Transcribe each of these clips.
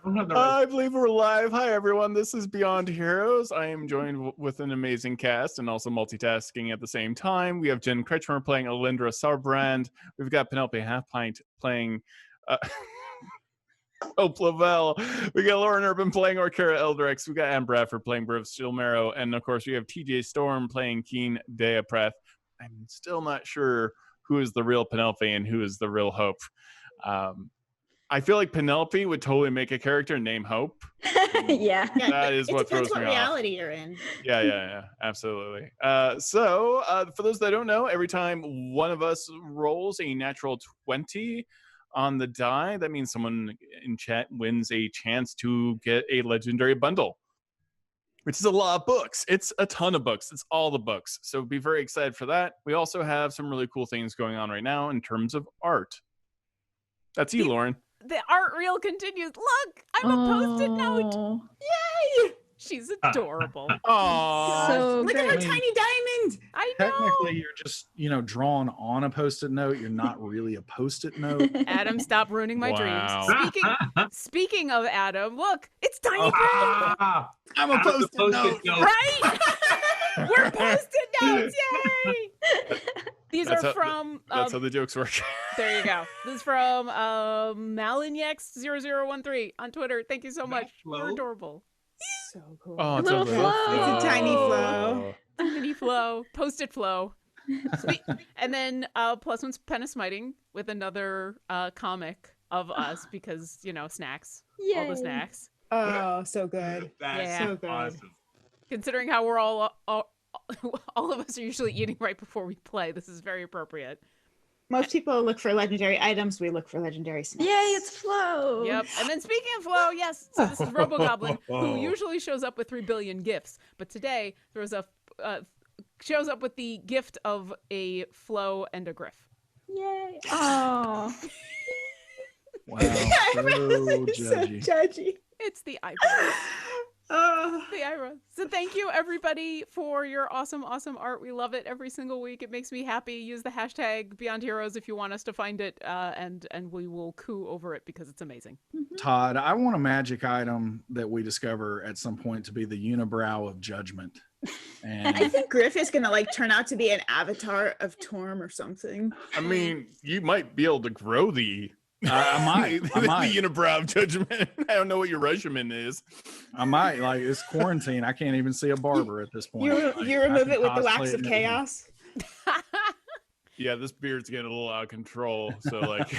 don't have the right. I believe we're live. Hi, everyone. This is Beyond Heroes. I am joined with an amazing cast and also multitasking at the same time. We have Jen Kretchmer playing Alyndra Sarrbarand. We've got Penelope Half-Pint playing LaVelle. We got Lauren Urban playing Orkira Eldritch. We got Anne Bradford playing Briv Stilmarrow. And of course, we have TJ Storm playing Keen Deapreth. I'm still not sure who is the real Penelope and who is the real Hope. I feel like Penelope would totally make a character named Hope. Yeah. That is what throws me off. It depends what reality you're in. Yeah, absolutely. So for those that don't know, every time one of us rolls a natural 20 on the die, that means someone in chat wins a chance to get a legendary bundle, which is a lot of books. It's a ton of books. It's all the books. So be very excited for that. We also have some really cool things going on right now in terms of art. That's you, Lauren. The art reel continues. Look, I'm a post-it note. Yay! She's adorable. Aww. So Look at her tiny diamond. I know. Technically, you're just, drawn on a Post-it note. You're not really a Post-it note. Adam, stop ruining my Wow. dreams. Speaking of Adam, look, it's Tiny Briv. I'm a Post-it note. Right? We're Post-it notes. Yay! These That's are how- from. That's how the jokes work. There you go. This is from Malinyex0013 on Twitter. Thank you so much. You're adorable. So cool. Oh, it's Little a flow. It's a tiny flow. Mini flow, post-it flow. And then plus one's Pen of Smiting with another comic of us because, snacks. All the Yay. snacks. Oh, so good. That's Yeah. So good. awesome. Considering how we're all of us are usually eating right before we play, this is very appropriate. Most people look for legendary items. We look for legendary snacks. Yay, it's Flo. Yep. And then speaking of flow, yes, so this is Robogoblin, who usually shows up with 3 billion gifts, but today shows up with the gift of a flow and a griff. Yay. Oh. Wow. So So judgy. judgy. It's the eyebrows. Oh. The eyebrows. So thank you everybody for your awesome art. We love it every single week. It makes me happy. Use the hashtag Beyond Heroes if you want us to find it, and we will coo over it because it's amazing. Todd, I want a magic item that we discover at some point to be the unibrow of judgment. I And think Griff is gonna turn out to be an avatar of Torm or something. I mean, you might be able to grow the I might. the unibrow of judgment. I don't know what your regimen is. I might. Like, it's quarantine. I can't even see a barber at this point. You Like, you I remove can it with the cosplay wax it of and everything. chaos. Yeah, this beard's getting a little out of control. So like,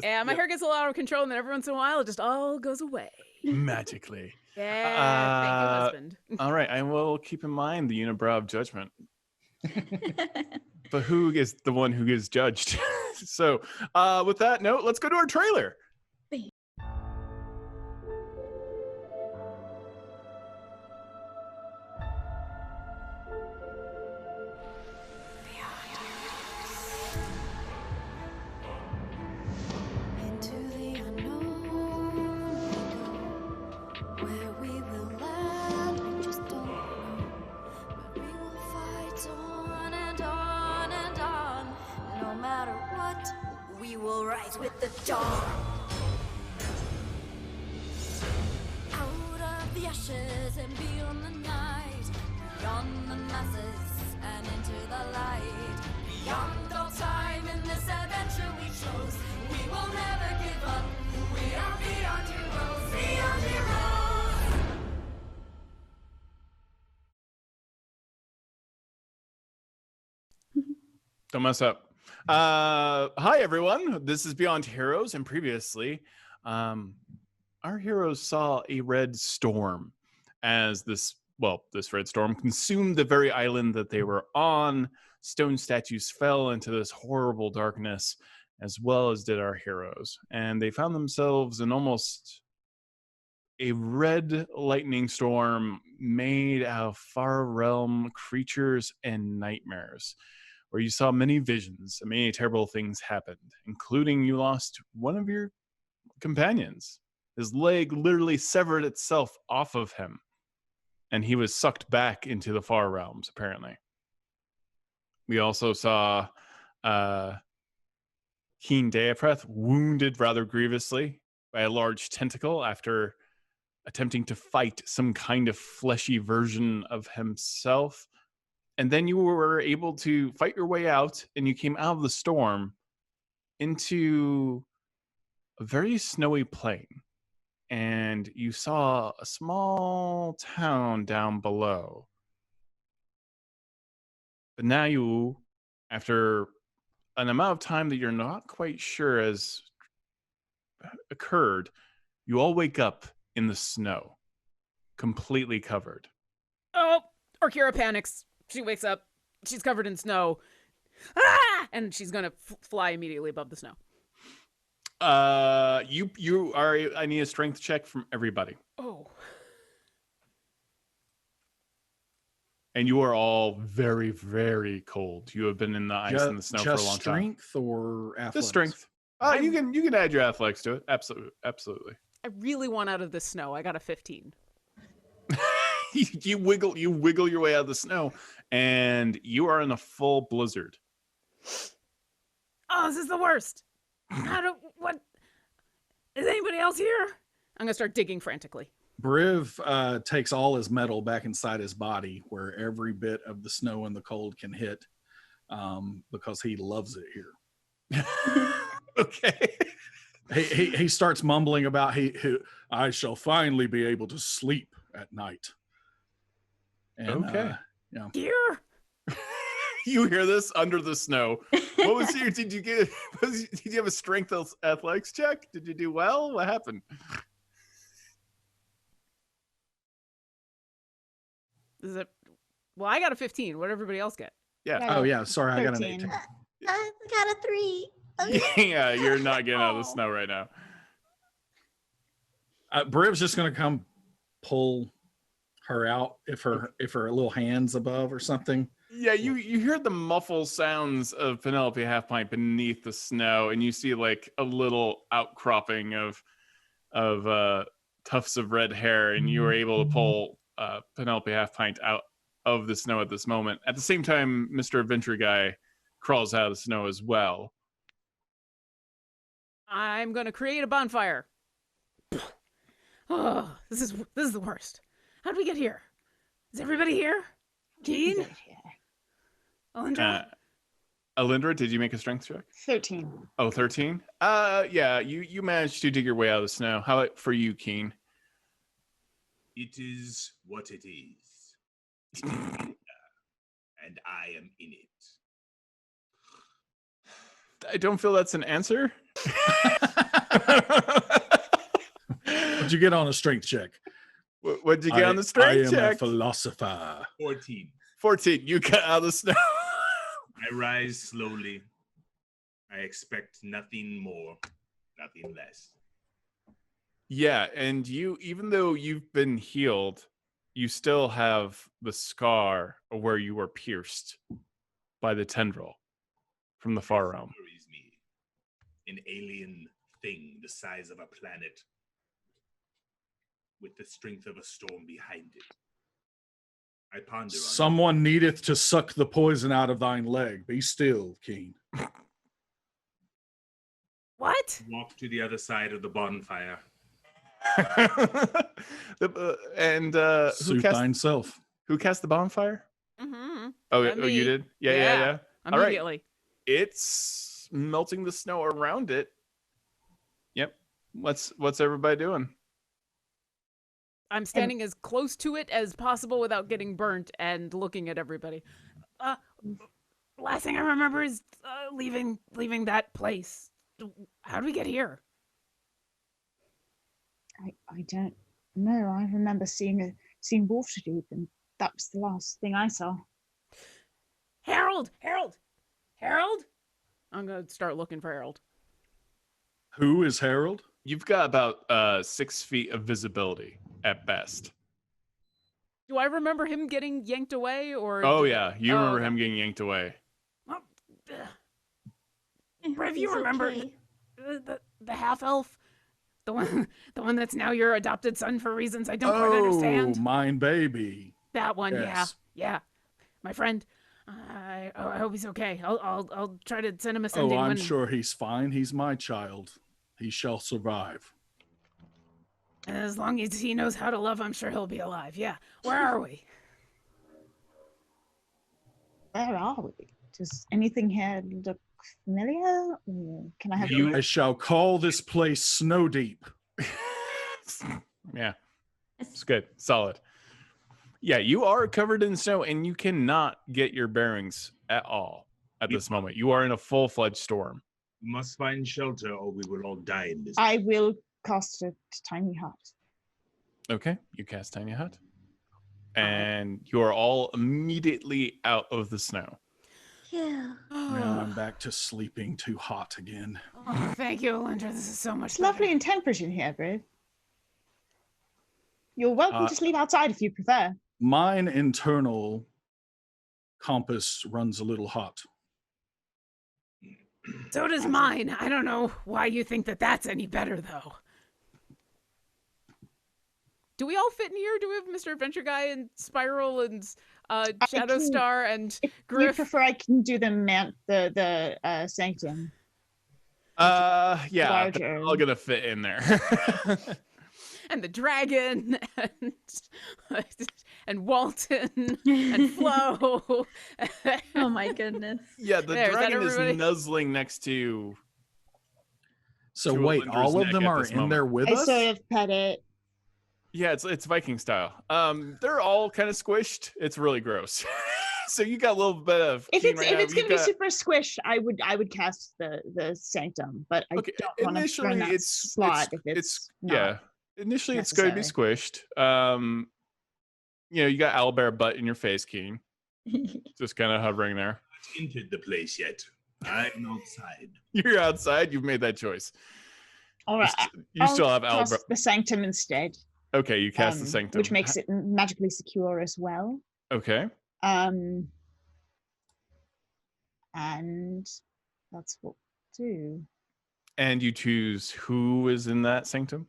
Yeah, my hair gets a lot out of control, and then every once in a while, it just all goes away. magically. Yeah, thank you, husband. All right, I will keep in mind the unibrow of judgment. But who is the one who gets judged? So with that note, let's go to our trailer. Into the unknown we go, where we will land, we just don't know. But we will fight on and on and on. No matter what, we will rise with the dawn. Out of the ashes and beyond the night, beyond the masses and into the light. Beyond all time in this adventure we chose, we will never give up. We are beyond heroes, beyond heroes. Don't mess up. Hi, everyone. This is Beyond Heroes, and previously, our heroes saw a red storm as this red storm consumed the very island that they were on. Stone statues fell into this horrible darkness, as well as did our heroes. And they found themselves in almost a red lightning storm made out of far realm creatures and nightmares, where you saw many visions and many terrible things happened, including you lost one of your companions. His leg literally severed itself off of him, and he was sucked back into the far realms, apparently. We also saw Keen Deapreth wounded rather grievously by a large tentacle after attempting to fight some kind of fleshy version of himself. And then you were able to fight your way out, and you came out of the storm into a very snowy plain. And you saw a small town down below. But now you, after an amount of time that you're not quite sure has occurred, you all wake up in the snow, completely covered. Oh, Orkira panics. She wakes up. She's covered in snow. Ah! And she's gonna fly immediately above the snow. You are. I need a strength check from everybody. Oh. And you are all very, very cold. You have been in the ice and the snow for a long time. Just strength or athletics? Just strength. You can add your athletics to it. Absolutely. I really want out of this snow. I got a 15. you wiggle your way out of the snow, and you are in a full blizzard. Oh, this is the worst. What? Is anybody else here? I'm gonna start digging frantically. Briv takes all his metal back inside his body, where every bit of the snow and the cold can hit, because he loves it here. Okay. He starts mumbling about I shall finally be able to sleep at night. And, okay. Here. You hear this under the snow. What was your? Did you have a strength athletics check? Did you do well? What happened? Is it? Well, I got a 15. What did everybody else get? Yeah. Oh yeah. Sorry, 13. I got an 18. I got a 3. Yeah, you're not getting out of the snow right now. Briv's just gonna come pull her out if her little hand's above or something. Yeah, you hear the muffled sounds of Penelope Half-Pint beneath the snow, and you see like a little outcropping of tufts of red hair, and you were able to pull Penelope Half-Pint out of the snow at this moment. At the same time, Mr. Adventure Guy crawls out of the snow as well. I'm gonna create a bonfire. Oh, this is the worst. How did we get here? Is everybody here? Keen? Alyndra? Alyndra, did you make a strength check? 13. Oh, 13? Yeah, you managed to dig your way out of the snow. How about for you, Keen? It is what it is. And I am in it. I don't feel that's an answer. What'd you get on a strength check? What'd you get on the strength check? I am a philosopher. 14. You got out of the snow. I rise slowly. I expect nothing more, nothing less. Yeah, and you, even though you've been healed, you still have the scar where you were pierced by the tendril from the far realm. Worries me. An alien thing the size of a planet with the strength of a storm behind it. I ponder on Someone needeth to suck the poison out of thine leg. Be still, Keen. What? Walk to the other side of the bonfire. Suit thine self. Who cast the bonfire? Mm-hmm. Oh, Not me. you did? Yeah. Immediately. All right. It's melting the snow around it. Yep. What's everybody doing? I'm standing as close to it as possible without getting burnt and looking at everybody. Last thing I remember is leaving that place. How do we get here? I don't know. I remember seeing Waterdeep, and that was the last thing I saw. Harold! I'm gonna start looking for Harold. Who is Harold? You've got about 6 feet of visibility at best. Do I remember him getting yanked away, or? Oh yeah, you remember him getting yanked away. Well, Briv, you remember the half elf, the one that's now your adopted son for reasons I don't quite understand. Oh, mine baby. That one, Yes. yeah. My friend. I hope he's okay. I'll try to send him a sending. Oh, I'm sure he's fine. He's my child. He shall survive. As long as he knows how to love, I'm sure he'll be alive. Yeah. Where are we? Where are we? Does anything here look familiar? Or can I have I shall call this place Snow Deep. Yeah. It's good. Solid. Yeah, you are covered in snow and you cannot get your bearings at all at this moment. You are in a full-fledged storm. We must find shelter or we will all die in this. I will cast a tiny hut. Okay, you cast Tiny Hut. And you are all immediately out of the snow. Yeah. Now I'm back to sleeping too hot again. Oh, thank you, Alyndra. This is so much It's better. lovely and temperate in here, Briv. You're welcome to sleep outside if you prefer. Mine internal compass runs a little hot. So does mine. I don't know why you think that that's any better, though. Do we all fit in here? Do we have Mr. Adventure Guy and Spiral and Shadowstar and If you Griff? prefer, I can do the sanctum. Yeah, Larger. they're all gonna fit in there. And the dragon and Walton and Flo. Oh my goodness. Yeah, the There, is that dragon is everybody? nuzzling next to. So To wait, Alyndra's all of neck them at are this in moment. there with I us? sort of pet it. Yeah, it's Viking style. They're all kind of squished. It's really gross. So you got a little bit of. If Keen it's right if now. it's You gonna be got- super squish, I would cast the sanctum, but I Okay, don't want to initially run that it's slot if it's not. yeah. Initially, it's going to be necessary. squished. You got owlbear butt in your face, Keen, just kind of hovering there. Entered the place yet. I'm outside. You're outside. You've made that choice. All You, right, you still have cast owlbear. the sanctum instead. Okay, you cast the sanctum, which makes it magically secure as well. Okay. And that's what we'll do. And you choose who is in that sanctum.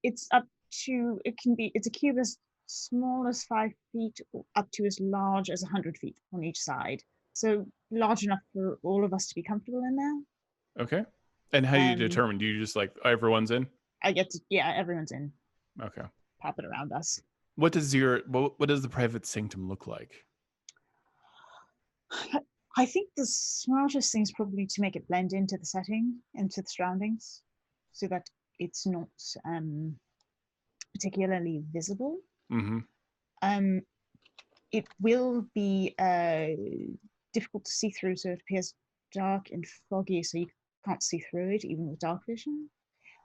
It's up to it's a cube as small as 5 feet up to as large as 100 feet on each side. So large enough for all of us to be comfortable in there. Okay. And how do you determine? Do you just like everyone's in? I get to, yeah, everyone's in. Okay. Pop it around us. What does the private sanctum look like? I think the smartest thing is probably to make it blend into the setting, into the surroundings, so that it's not particularly visible. Mm-hmm. It will be difficult to see through, so it appears dark and foggy, so you can't see through it, even with dark vision.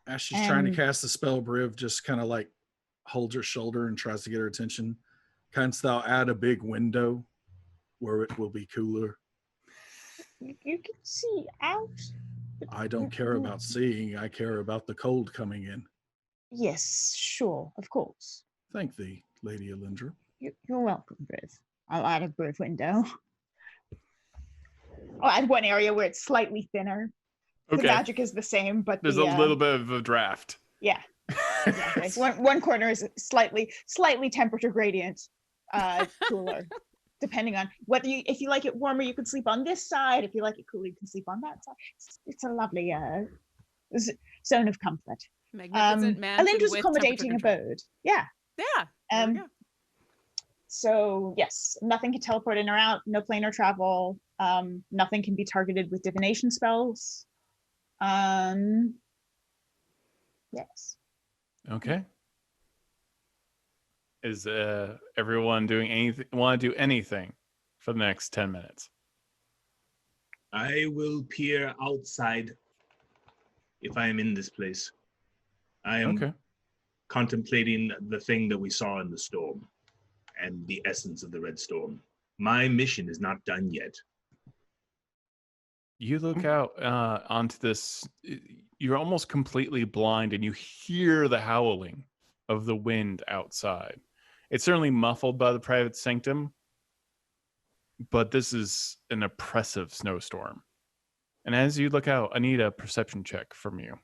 As she's trying to cast the spell, Briv just kind of like holds her shoulder and tries to get her attention. Canst thou add a big window where it will be cooler? You can see out. I don't care about seeing. I care about the cold coming in. Yes, sure, of course. Thank thee, Lady Alyndra. You're welcome, Briv. I'll add a Briv window. I'll add one area where it's slightly thinner. Okay. The magic is the same, but There's a little bit of a draft. Yeah. Exactly. one corner is slightly temperature gradient cooler, depending on whether if you like it warmer, you can sleep on this side. If you like it cooler, you can sleep on that side. It's a lovely zone of comfort. Magnificent mansion Alyndra's with accommodating temperature control. abode. Yeah. Yeah. There we go. So yes, nothing can teleport in or out. No planar travel. Nothing can be targeted with divination spells. Yes. Okay. Is everyone doing anything? Want to do anything for the next 10 minutes? I will peer outside if I am in this place. I am contemplating the thing that we saw in the storm and the essence of the red storm. My mission is not done yet. You look out onto this. You're almost completely blind, and you hear the howling of the wind outside. It's certainly muffled by the private sanctum, but this is an oppressive snowstorm. And as you look out, I need a perception check from you.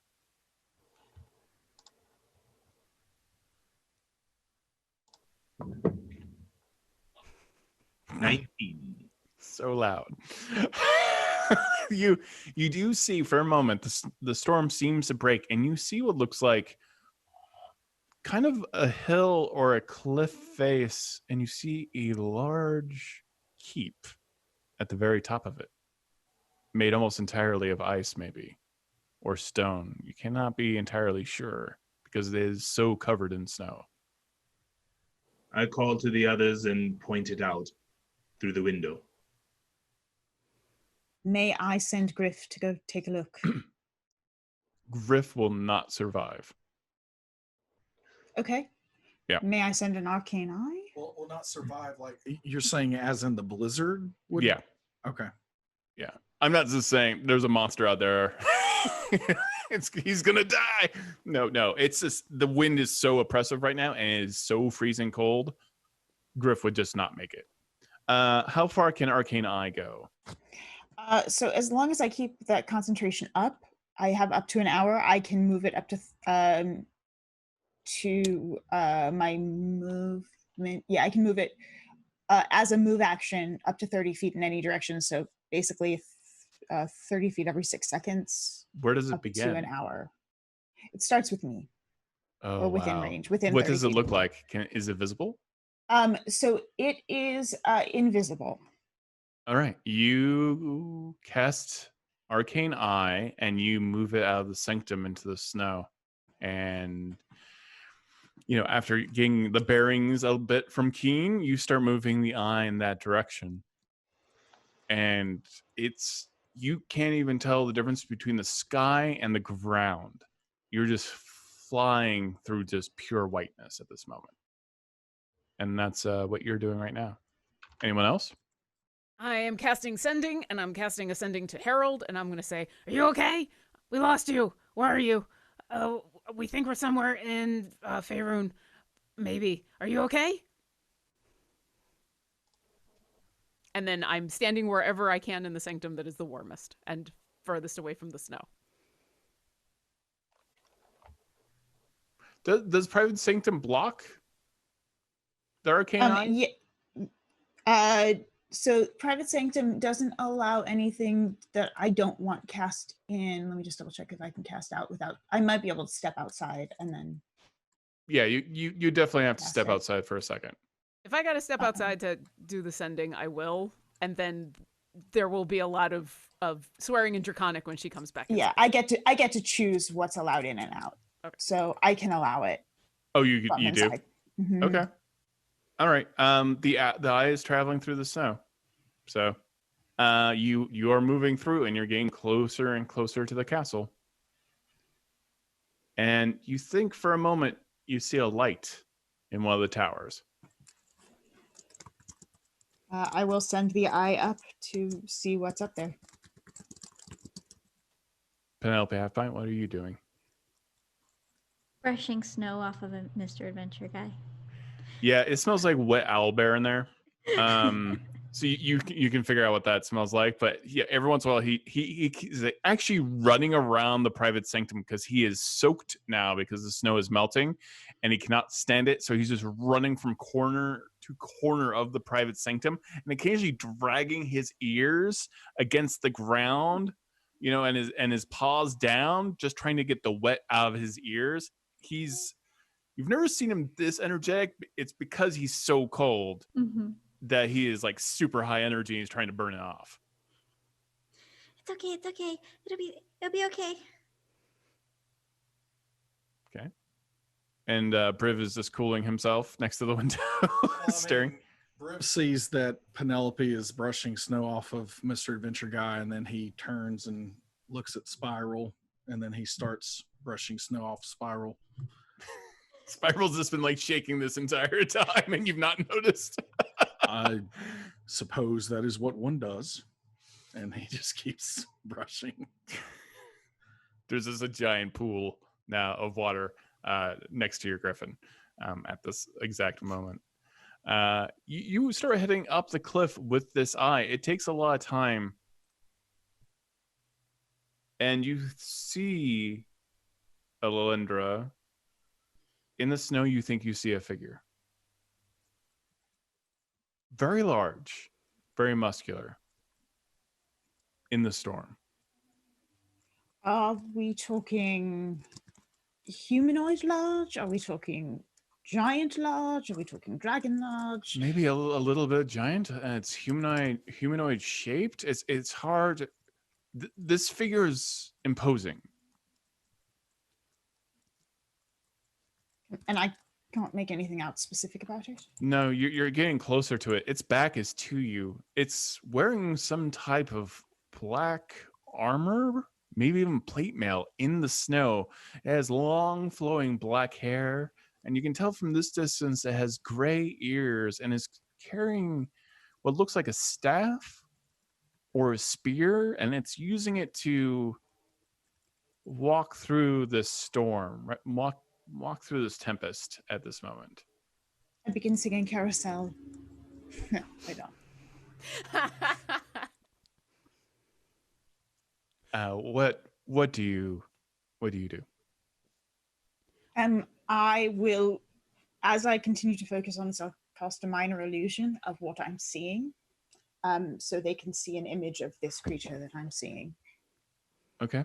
So loud. You do see for a moment the storm seems to break, and you see what looks like kind of a hill or a cliff face, and you see a large keep at the very top of it, made almost entirely of ice, maybe, or stone. You cannot be entirely sure because it is so covered in snow. I called to the others and pointed out through the window. May I send Griff to go take a look? Griff will not survive. Okay. Yeah. May I send an arcane eye? Will not survive. Like you're saying, as in the blizzard? Yeah. Okay. Yeah. I'm not just saying there's a monster out there. He's gonna die. No. It's just the wind is so oppressive right now and it is so freezing cold. Griff would just not make it. How far can Arcane Eye go? So as long as I keep that concentration up, I have up to an hour. I can move it up to my movement. Yeah, I can move it as a move action up to 30 feet in any direction. So basically 30 feet every 6 seconds. Where does it up begin? to an hour. It starts with me. Oh, or within wow. range. Within. What does it feet. look like? Is it visible? So it is invisible. All right. You cast Arcane Eye and you move it out of the sanctum into the snow. And, after getting the bearings a bit from Keen, you start moving the eye in that direction. And you can't even tell the difference between the sky and the ground. You're just flying through just pure whiteness at this moment. And that's what you're doing right now. Anyone else? I am casting Sending, and I'm casting Ascending to Herald, and I'm going to say, are you okay? We lost you. Where are you? We think we're somewhere in Faerun. Maybe. Are you okay? And then I'm standing wherever I can in the sanctum that is the warmest and furthest away from the snow. Does Private Sanctum block the Arcane Eye? Yeah. So Private Sanctum doesn't allow anything that I don't want cast in. Let me just double check if I can cast out without. I might be able to step outside and then. Yeah, you definitely have to step outside for a second. If I got to step outside to do the Sending, I will. And then there will be a lot of swearing in Draconic when she comes back. Yeah, I get to choose what's allowed in and out. Okay. So I can allow it. Oh, you do? Mm-hmm. Okay. All right. The eye is traveling through the snow, so you are moving through, and you're getting closer and closer to the castle. And you think for a moment you see a light in one of the towers. I will send the eye up to see what's up there. Penelope Halfpint, what are you doing? Brushing snow off of a Mr. Adventure guy. Yeah, it smells like wet owlbear in there. So you can figure out what that smells like. But yeah, every once in a while he's actually running around the private sanctum because he is soaked now because the snow is melting and he cannot stand it. So he's just running from corner to corner of the private sanctum and occasionally dragging his ears against the ground, and his paws down, just trying to get the wet out of his ears. You've never seen him this energetic. It's because he's so cold that he is like super high energy and he's trying to burn it off. It's okay. It'll be okay. Okay. And Briv is just cooling himself next to the window, staring. Briv sees that Penelope is brushing snow off of Mr. Adventure Guy, and then he turns and looks at Spiral, and then he starts brushing snow off Spiral. Spiral's just been like shaking this entire time and you've not noticed. I suppose that is what one does. And he just keeps brushing. There's just a giant pool now of water next to your griffin at this exact moment. You start heading up the cliff with this eye. It takes a lot of time. And you see Alyndra. In the snow, you think you see a figure. Very large, very muscular. In the storm. Are we talking humanoid large? Are we talking giant large? Are we talking dragon large? Maybe a little bit giant. It's humanoid shaped. It's hard. This figure is imposing. And I can't make anything out specific about it. No, you're getting closer to it. Its back is to you. It's wearing some type of black armor, maybe even plate mail in the snow. It has long flowing black hair, and you can tell from this distance it has gray ears and is carrying what looks like a staff or a spear, and it's using it to walk through this storm, right? Walk through this tempest at this moment. I begin singing Carousel. No, I don't. What do you do? I will, as I continue to focus on this, I'll cast a minor illusion of what I'm seeing, so they can see an image of this creature that I'm seeing. Okay.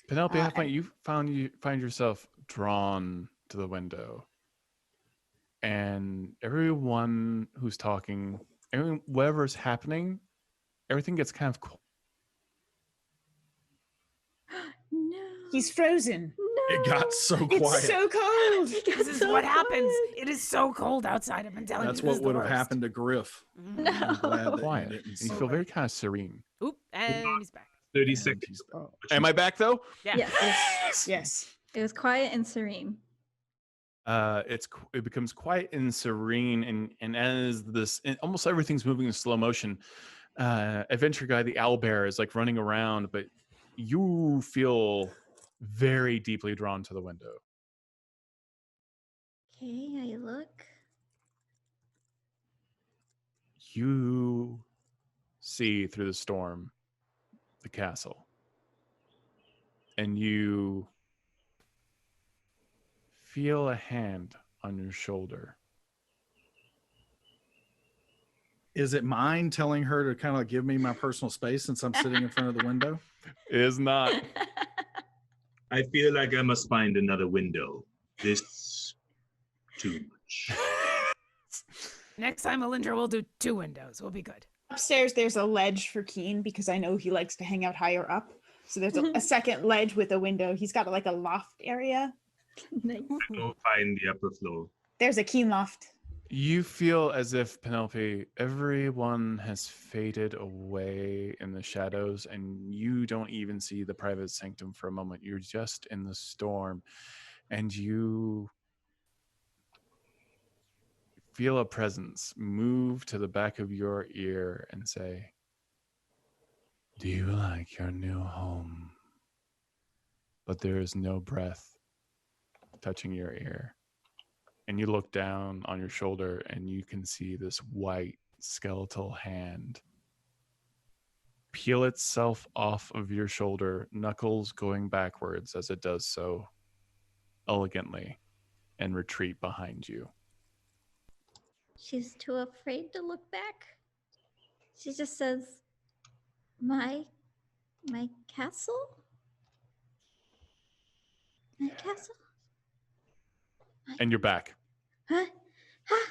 Penelope, how about you find yourself drawn to the window, and everyone who's talking, whatever's happening, everything gets kind of cold. No. He's frozen. No. It got so quiet. It's so cold. This is what happens. It is so cold outside. I've been telling That's you. what would have happened to Griff. No. I'm glad that Quiet. you didn't You say feel that. very kind of serene. Oop, and he's back. 30 And seconds. he's back. Am I back though? Yeah. Yes. Yes. It was quiet and serene. It becomes quiet and serene, and as this, and almost everything's moving in slow motion. Adventure guy, the owlbear, is like running around, but you feel very deeply drawn to the window. Okay, I look. You see through the storm the castle, and you feel a hand on your shoulder. Is it mine telling her to kind of give me my personal space since I'm sitting in front of the window? It is not. I feel like I must find another window. This too much. Next time, Alyndra will do 2 windows. We'll be good. Upstairs, there's a ledge for Keen because I know he likes to hang out higher up. So there's a second ledge with a window. He's got like a loft area. Nice. Go find the upper floor. There's a Keen loft. You feel as if, Penelope, everyone has faded away in the shadows, and you don't even see the private sanctum for a moment. You're just in the storm, and you feel a presence move to the back of your ear and say, "Do you like your new home?" But there is no breath touching your ear. And you look down on your shoulder and you can see this white skeletal hand peel itself off of your shoulder, knuckles going backwards as it does so elegantly, and retreat behind you. She's too afraid to look back. She just says, my castle? My castle? And you're back. Huh? Huh?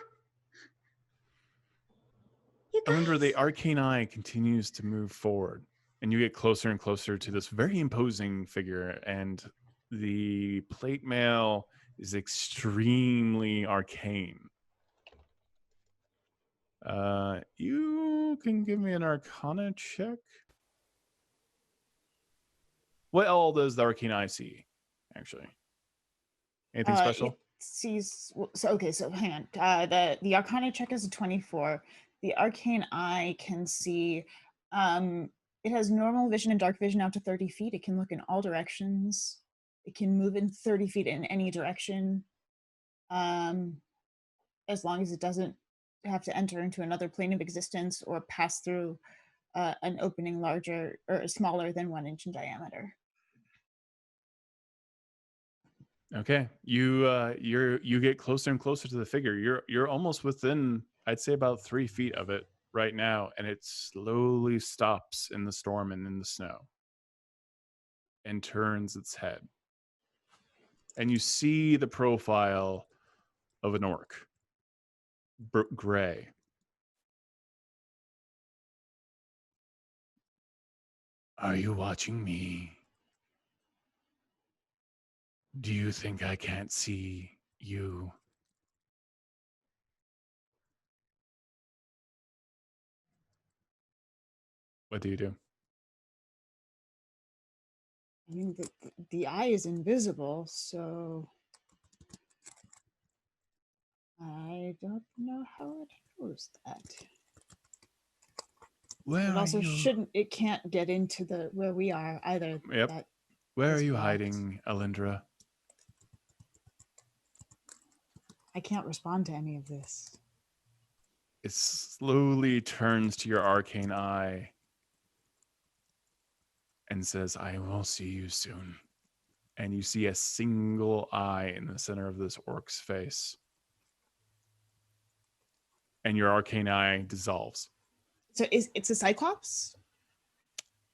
You guys. Alyndra, the arcane eye continues to move forward, and you get closer and closer to this very imposing figure, and the plate mail is extremely arcane. You can give me an Arcana check. What all does the arcane eye see, actually? Anything special? It sees. So hang on. The Arcana check is a 24. The Arcane Eye can see. It has normal vision and dark vision out to 30 feet. It can look in all directions. It can move in 30 feet in any direction, as long as it doesn't have to enter into another plane of existence or pass through an opening larger or smaller than 1 inch in diameter. Okay, you get closer and closer to the figure. You're almost within, I'd say, about 3 feet of it right now, and it slowly stops in the storm and in the snow, and turns its head. and you see the profile of an orc. Gray. Are you watching me? Do you think I can't see you? What do you do? I mean, the eye is invisible, so I don't know how it knows that. Where It also are you? it can't get into where we are either. Yep. Where are you blocked. hiding, Alyndra? I can't respond to any of this. It slowly turns to your arcane eye and says, I will see you soon. And you see a single eye in the center of this orc's face. And your arcane eye dissolves. So it's a cyclops?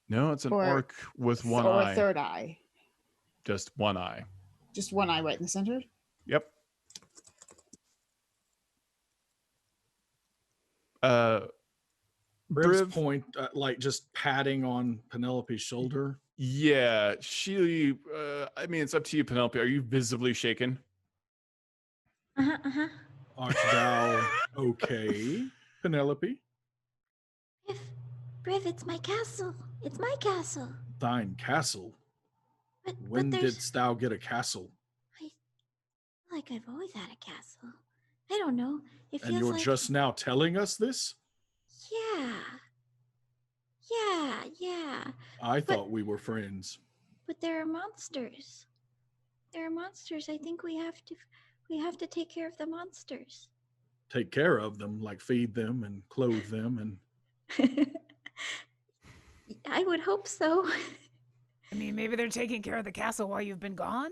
No, it's an Or- orc with one or eye. a third eye? Just one eye. Just one eye right in the center? Yep. Briv's Briv- point, like just patting on Penelope's shoulder. Yeah, she. I mean, it's up to you, Penelope. Are you visibly shaken? Art thou okay, Penelope? Briv, it's my castle. It's my castle. Thine castle? But When there's didst thou get a castle? like I've always had a castle. I don't know. It And feels you're like just now telling us this? yeah. I thought we were friends. But there are monsters. There are monsters. I think we have to take care of the monsters. Take care of them, like feed them and clothe them and I would hope so. I mean, maybe they're taking care of the castle while you've been gone?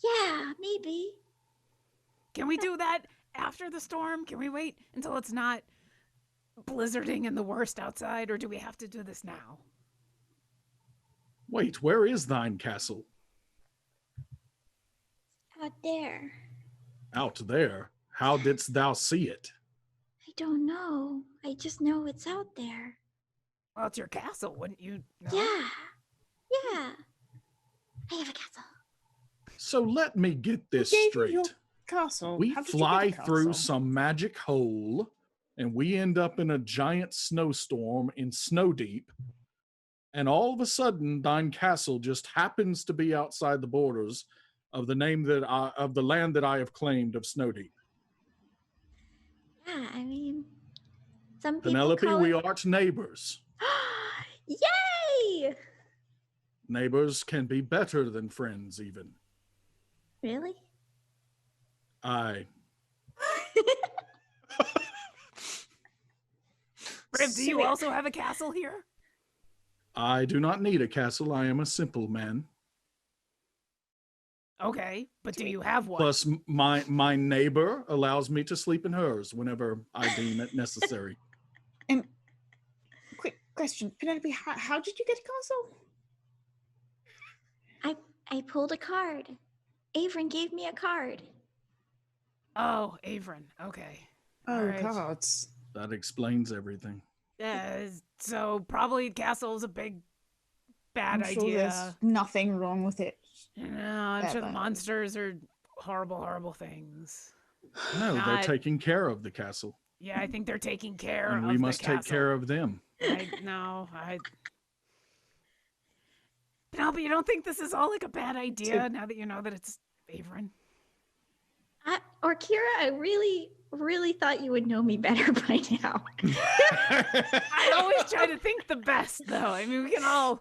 Yeah, maybe. Can we do that after the storm? Can we wait until it's not blizzarding and the worst outside, or do we have to do this now? Wait, where is thine castle? Out there. Out there. How didst thou see it? I don't know. I just know it's out there. Well, it's your castle, wouldn't you know? Yeah. I have a castle. So let me get this Who gave you straight. your castle? We How did you get fly a through castle? some magic hole and we end up in a giant snowstorm in Snow Deep. And all of a sudden, thine castle just happens to be outside the borders of the land that I have claimed of Snow Deep. Yeah, I mean, some people Penelope, call we it... are neighbors. Yay! Neighbors can be better than friends, even. Really? Aye. Briv, do you also have a castle here? I do not need a castle. I am a simple man. Okay, but do you have one? Plus, my neighbor allows me to sleep in hers whenever I deem it necessary. And quick question, Penelope, how did you get a castle? I pulled a card. Avrin gave me a card. Oh, Avrin. Okay. Oh, All right. cards. That explains everything. So probably castle's a big bad I'm sure idea. there's nothing wrong with it. No, I'm sure the Bad. monsters are horrible, horrible things. No, they're Not- taking care of the castle. Yeah, I think they're taking care And of we must the take castle. care of them. Penelope, you don't think this is all like a bad idea now that you know that it's Avrin? Orkira, I really thought you would know me better by now. I always try to think the best, though. I mean, we can all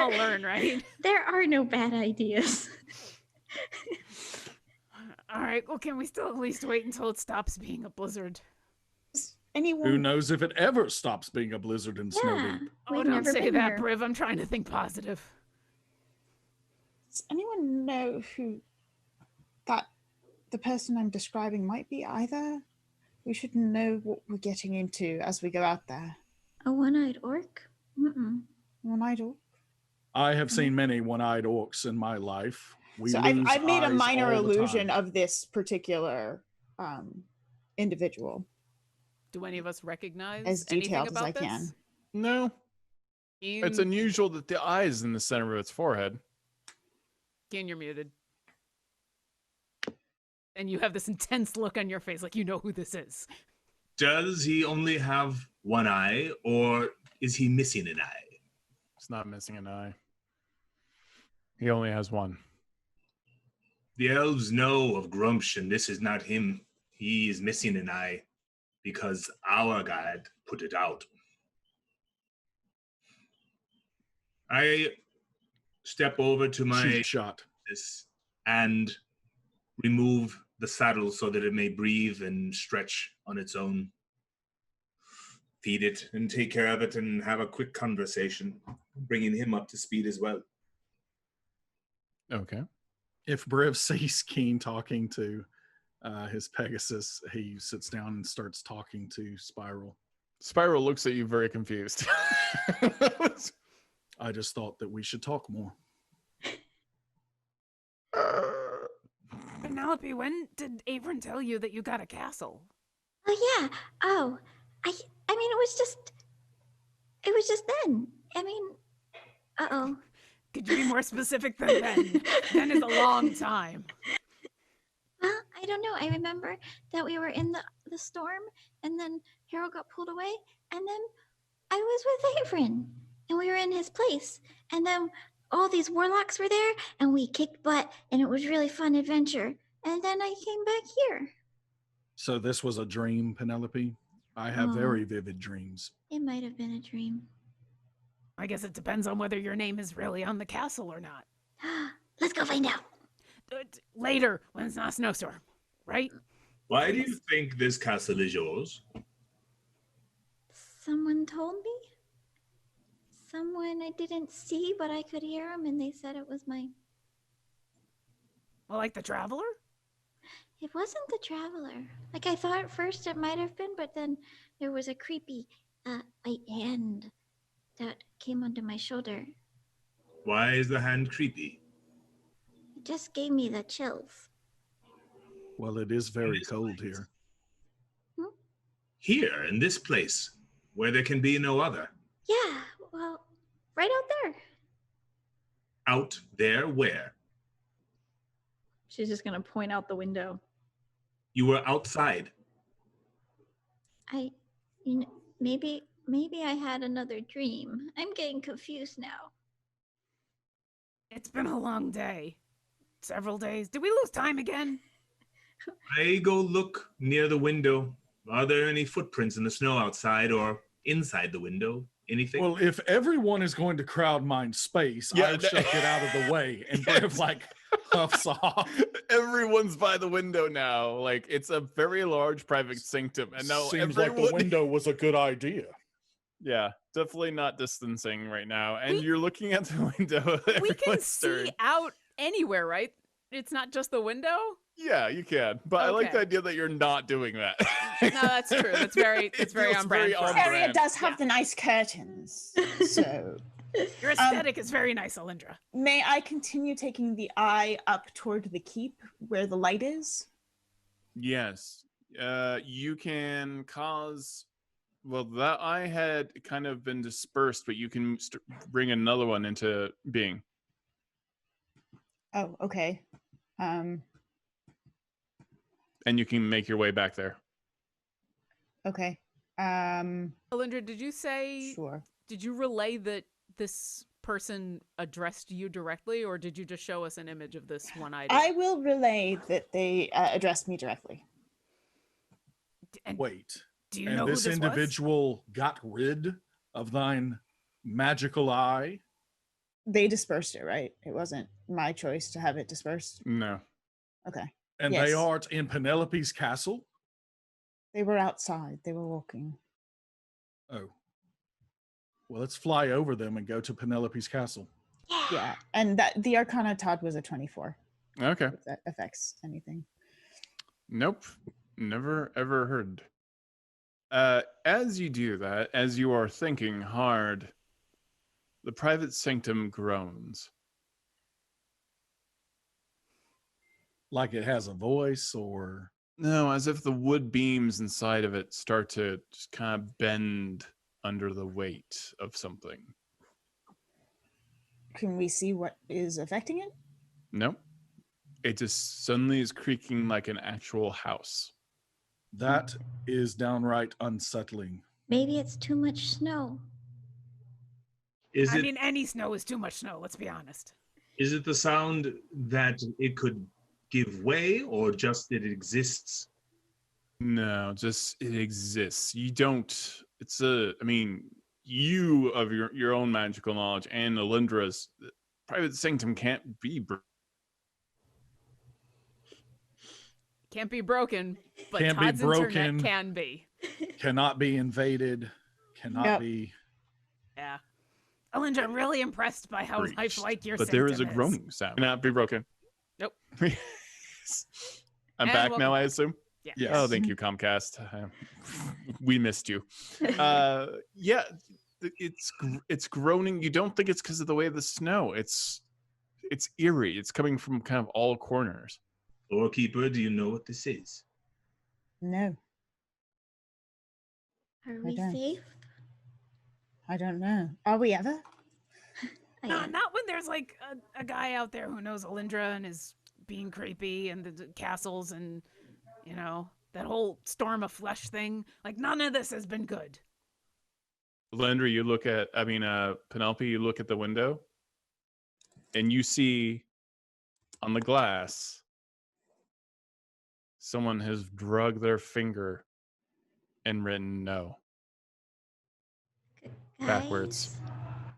learn, right? There are no bad ideas. All right. Well, can we still at least wait until it stops being a blizzard? Anyone? Who knows if it ever stops being a blizzard in Snow Yeah. Deep? Oh, We've don't never say been that, here. Briv. I'm trying to think positive. Does anyone know who the person I'm describing might be either? We should know what we're getting into as we go out there. A one-eyed orc? Mm-mm. One-eyed orc? I have seen many one-eyed orcs in my life. We So lose I've made a eyes minor all the illusion time. of this particular individual. Do any of us recognize As anything detailed as about I this? can. No. It's unusual that the eye is in the center of its forehead. Keen, you're muted. And you have this intense look on your face, like you know who this is. Does he only have one eye, or is he missing an eye? It's not missing an eye. He only has one. The elves know of Grumsh, and this is not him. He is missing an eye because our guide put it out. I step over to my Cheap shot. and remove the saddle so that it may breathe and stretch on its own. Feed it and take care of it and have a quick conversation, bringing him up to speed as well. Okay. If Briv sees Keen talking to his Pegasus, he sits down and starts talking to Spiral. Spiro looks at you very confused. I just thought that we should talk more. Penelope, when did Aelrin tell you that you got a castle? Oh yeah. Oh, I mean, it was just then. I mean, uh-oh. Could you be more specific than then? Then is a long time. Well, I don't know. I remember that we were in the storm, and then Harold got pulled away, and then I was with Aelrin, and we were in his place, and then all these warlocks were there, and we kicked butt, and it was really fun adventure. And then I came back here. So this was a dream, Penelope? I have very vivid dreams. It might have been a dream. I guess it depends on whether your name is really on the castle or not. Let's go find out. Later, when it's not a snowstorm, right? Why do you think this castle is yours? Someone told me. Someone I didn't see, but I could hear them, and they said it was mine. Well, like the Traveler? It wasn't the Traveler. Like, I thought at first it might have been, but then there was a creepy white hand that came onto my shoulder. Why is the hand creepy? It just gave me the chills. Well, it is very cold here. Here, in this place, where there can be no other. Yeah, well, right out there. Out there where? She's just gonna point out the window. You were outside. Maybe I had another dream. I'm getting confused now. It's been a long day. Several days. Did we lose time again? I go look near the window. Are there any footprints in the snow outside or inside the window? Anything? Well, if everyone is going to crowd mine space, I shall get out of the way. And Briv, like, huffs off. Everyone's by the window now. Like, it's a very large private sanctum. And now Seems like the window was a good idea. Yeah, definitely not distancing right now. And you're looking at the window. We can see out anywhere, right? It's not just the window? Yeah, you can. But I like the idea that you're not doing that. No, that's true. It's very on brand. on This area brand. does have the nice curtains. So Your aesthetic is very nice, Alyndra. may I continue taking the eye up toward the keep where the light is? Yes. You can cause... Well, that eye had kind of been dispersed, but you can bring another one into being. Oh, okay. And you can make your way back there. Okay. Alyndra, did you say... Sure. Did you relay that this person addressed you directly, or did you just show us an image of this one-eyed? I will relay that they addressed me directly. Wait. Do you and know this who this individual got rid of thine magical eye? They dispersed it, right? It wasn't my choice to have it dispersed. No. Okay. And Yes. they are in Penelope's castle? They were outside. They were walking. Oh. Well, let's fly over them and go to Penelope's castle. Yeah. And that the Arcana Todd was a 24. Okay. If that affects anything. Nope. Never ever heard. As you do that, as you are thinking hard, the private sanctum groans. Like it has a voice, or No, as if the wood beams inside of it start to just kind of bend under the weight of something. Can we see what is affecting it? No. It just suddenly is creaking like an actual house. that is downright unsettling. Maybe it's too much snow. Is I it mean, any snow is too much snow, let's be honest. is it the sound that it could give way, or just that it exists? No, just it exists. You don't. It's a. I mean, you of your own magical knowledge and Alyndra's private sanctum can't be. Can't be broken, but Can't be Todd's broken. internet can be. Cannot be invaded. Cannot Yep. be. Yeah. Alyndra, I'm really impressed by how breached. lifelike your But there is a sanctum groaning sound. Cannot be broken. Nope. I'm And back welcome now, I back. assume. Yeah. Yes. Oh, thank you, Comcast. We missed you. Yeah, it's groaning. You don't think it's because of the way of the snow. It's eerie. It's coming from kind of all corners. Lorekeeper, do you know what this is? No, Are we don't. safe? I don't know. Are we ever? No, not when there's like a guy out there who knows Alyndra and is being creepy and the castles and, you know, that whole storm of flesh thing. Like, none of this has been good. Alyndra, you look at, Penelope, you look at the window and you see on the glass, someone has drug their finger and written no. Backwards.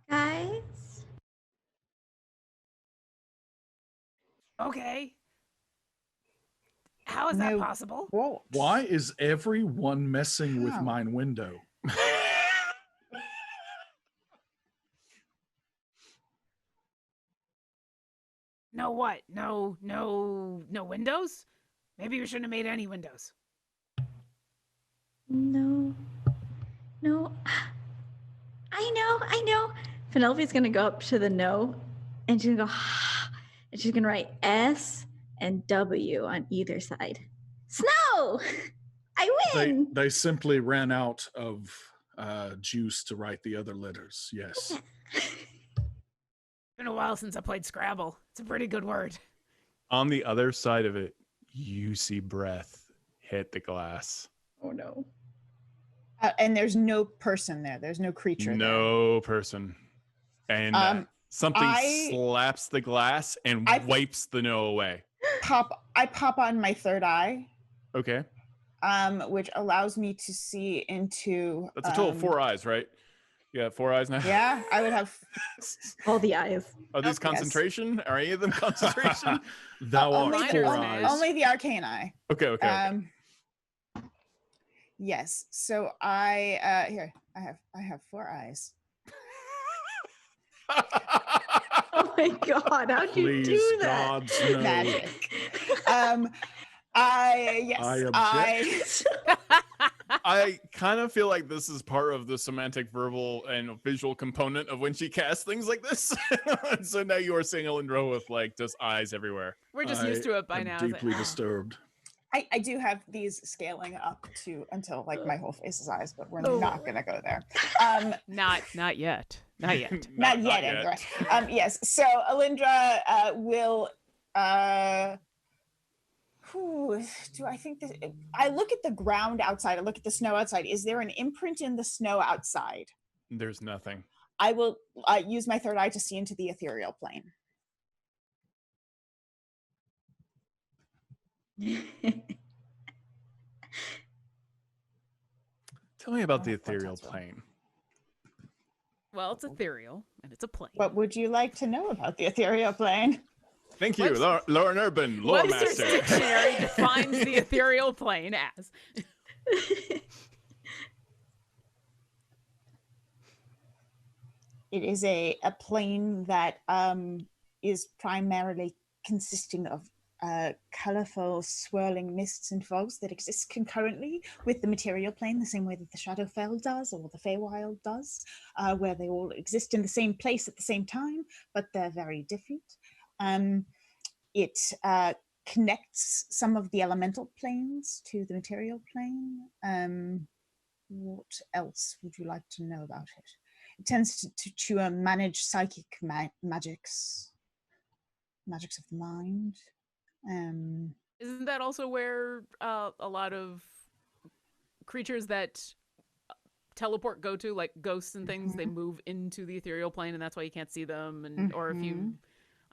Guys? Okay. How is that No. possible? Whoa. Why is everyone messing with How? mine window? No what? No windows? Maybe we shouldn't have made any windows. No. No. I know. Penelope's gonna go up to the no and she's gonna go and she's gonna write S and W on either side. Snow! I win! They simply ran out of juice to write the other letters. Yes. Been a while since I played Scrabble. It's a pretty good word. On the other side of it, you see breath hit the glass. Oh no. And there's no person there. There's no creature there. No person. And something slaps the glass and wipes the no away. I pop on my third eye, Okay. which allows me to see into. That's a total of 4 eyes, right? You have 4 eyes now? Yeah, I would have. All the eyes. Are these Yes. concentration? Are any of them concentration? Thou art Miners, four man. eyes. Only the arcane eye. Okay. Yes. So I here I have 4 eyes. Oh my god, how'd you Please, do that? God's no. Magic. I object. I kind of feel like this is part of the semantic, verbal, and visual component of when she casts things like this. So now you are seeing Alyndra with like just eyes everywhere. We're just used to it by am now. Deeply disturbed. I do have these scaling up to until like my whole face is eyes, but we're Oh. not gonna go there. Not yet. Not yet. Not yet, Alyndra. Yes. So Alyndra will. Do I think this? I look at the ground outside. I look at the snow outside. Is there an imprint in the snow outside? There's nothing. I will use my third eye to see into the ethereal plane. Tell me about Oh, the of course, ethereal that's right. plane. Well, it's ethereal and it's a plane. What would you like to know about the ethereal plane? Thank you, Lauren Urban, lore Webster's master. dictionary defines the ethereal plane as. It is a plane that is primarily consisting of colorful swirling mists and fogs that exist concurrently with the material plane, the same way that the Shadowfell does or the Feywild does, where they all exist in the same place at the same time, but they're very different. It connects some of the elemental planes to the material plane. What else would you like to know about it? It tends to manage psychic magics of the mind. Isn't that also where a lot of creatures that teleport go to, like ghosts and things? They move into the ethereal plane, and that's why you can't see them. And or if you,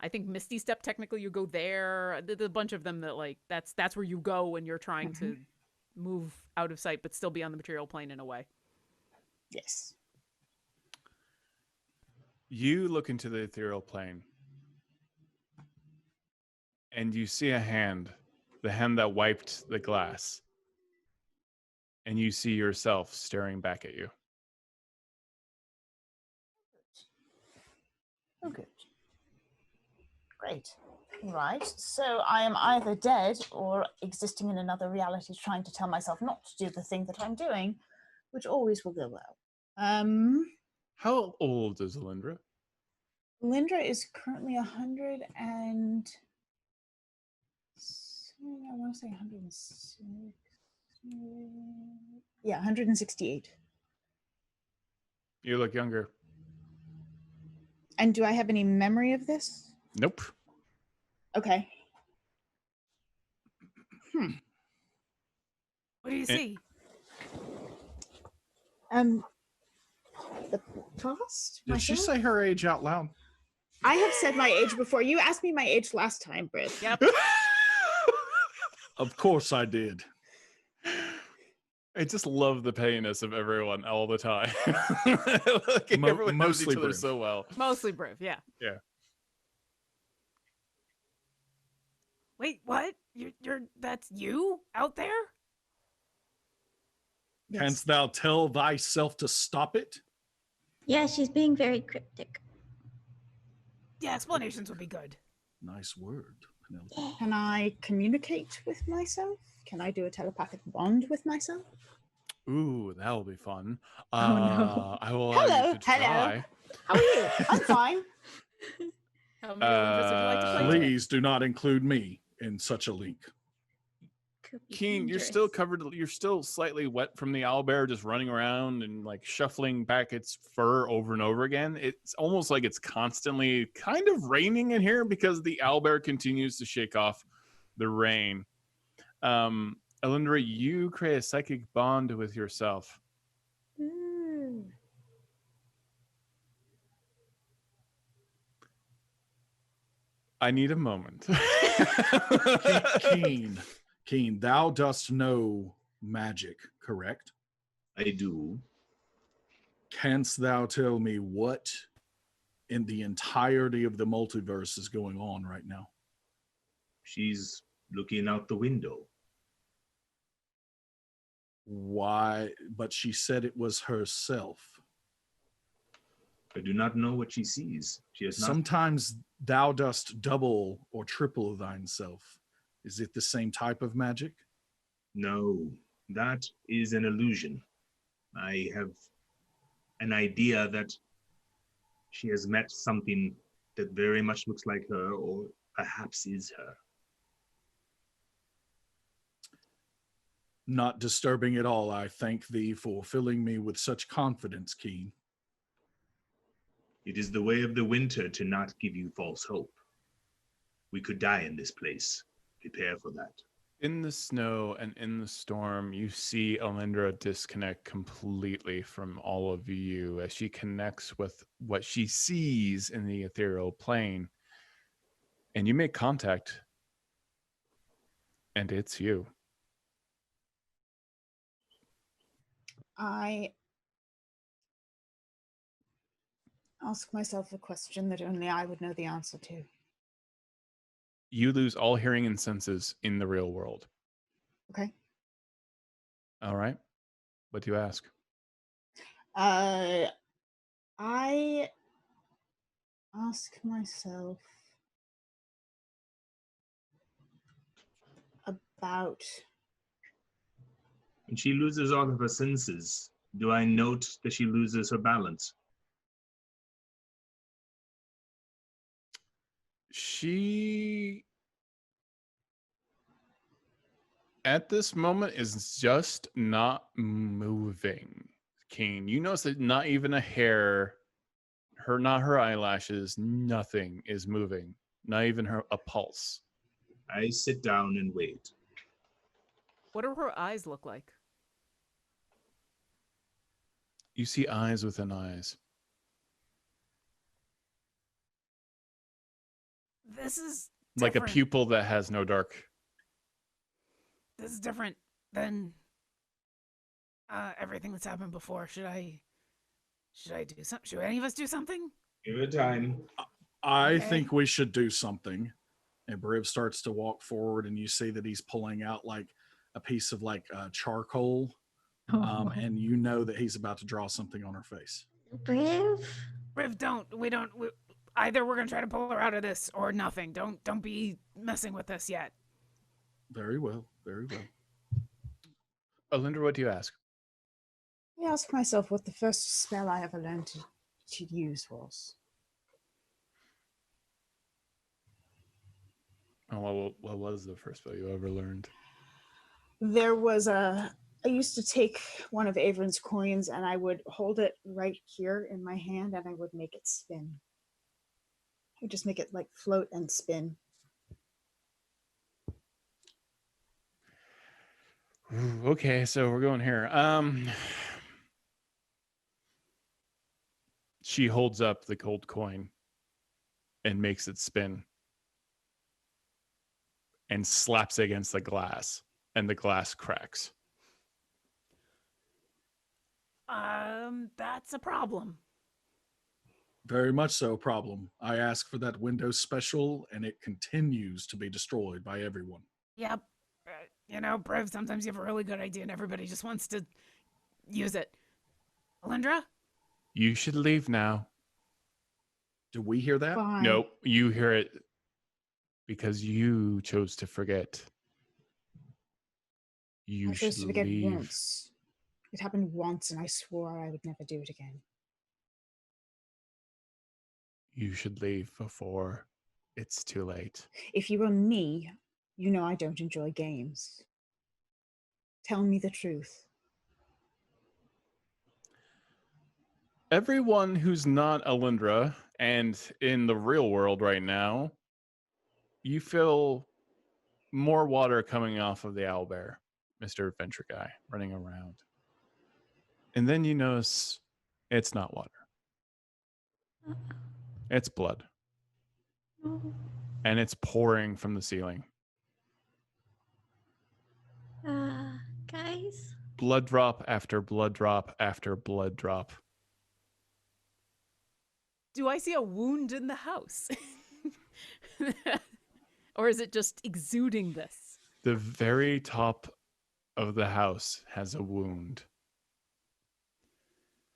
I think Misty Step, technically you go there. There's a bunch of them that like that's where you go when you're trying to move out of sight, but still be on the material plane in a way. Yes. You look into the ethereal plane, and you see a hand, the hand that wiped the glass, and you see yourself staring back at you. Oh, good. Great. Right. So I am either dead or existing in another reality, trying to tell myself not to do the thing that I'm doing, which always will go well. How old is Alyndra? Alyndra is currently 100 and I want to say 106. Yeah, 168. You look younger. And do I have any memory of this? Nope. Okay. What do you see? The past? Did she Myself? say her age out loud? I have said my age before. You asked me my age last time, Briv. Yep. Of course I did. I just love the pettiness of everyone all the time. Like, everyone knows each mostly other Briv. so well. Mostly Briv, yeah. Yeah. Wait, what? You're that's you out there? Yes. Canst thou tell thyself to stop it? Yeah, she's being very cryptic. Yeah, explanations would be good. Nice word, Penelope. Can I communicate with myself? Can I do a telepathic bond with myself? Ooh, that'll be fun. no. I will allow you to try. How are you? I'm fine. How many Olympus would you like to play today? Please do not include me in such a link. Could be Keen, you're dangerous. still covered. You're still slightly wet from the owlbear, just running around and like shuffling back its fur over and over again. It's almost like it's constantly kind of raining in here because the owlbear continues to shake off the rain. Alyndra, you create a psychic bond with yourself. Ooh. I need a moment. Keen, thou dost know magic, correct? I do. Canst thou tell me what in the entirety of the multiverse is going on right now? She's looking out the window. Why? But she said it was herself. I do not know what she sees. She has not. Sometimes thou dost double or triple thyself. Is it the same type of magic? No, that is an illusion. I have an idea that she has met something that very much looks like her, or perhaps is her. Not disturbing at all. I thank thee for filling me with such confidence, Keen. It is the way of the winter to not give you false hope. We could die in this place. Prepare for that. In the snow and in the storm, you see Alyndra disconnect completely from all of you as she connects with what she sees in the ethereal plane. And you make contact, and it's you. I ask myself a question that only I would know the answer to. You lose all hearing and senses in the real world. Okay. All right. What do you ask? I ask myself about... When she loses all of her senses, do I note that she loses her balance? She at this moment is just not moving. Keen, you notice that not even a hair, not her eyelashes, nothing is moving. Not even a pulse. I sit down and wait. What do her eyes look like? You see eyes within eyes. This is like a different. pupil that has no dark. This is different than everything that's happened before. Should I do something? Should any of us do something? Give it time. I think we should do something. And Briv starts to walk forward, and you see that he's pulling out like a piece of like charcoal, and you know that he's about to draw something on her face. Briv? Briv, either we're gonna try to pull her out of this or nothing. Don't be messing with us yet. Very well, very well. Alyndra, what do you ask? I ask myself what the first spell I ever learned to use was. Oh, what was the first spell you ever learned? There was I used to take one of Averin's coins and I would hold it right here in my hand and I would make it spin. I would just make it like float and spin. Ooh, okay, so we're going here. She holds up the gold coin and makes it spin and slaps it against the glass, and the glass cracks. That's a problem. Very much so a problem. I asked for that Windows special, and it continues to be destroyed by everyone. Yep. Briv, sometimes you have a really good idea and everybody just wants to use it. Alyndra? You should leave now. Do we hear that? Fine. Nope, you hear it because you chose to forget. You I chose should to forget leave. once. It happened once and I swore I would never do it again. You should leave before it's too late. If you were me, you know I don't enjoy games. Tell me the truth. Everyone who's not Alyndra and in the real world right now, you feel more water coming off of the owlbear, Mr. Adventure Guy, running around. And then you notice it's not water. It's blood. And it's pouring from the ceiling. Guys? Blood drop after blood drop after blood drop. Do I see a wound in the house? Or is it just exuding this? The very top of the house has a wound.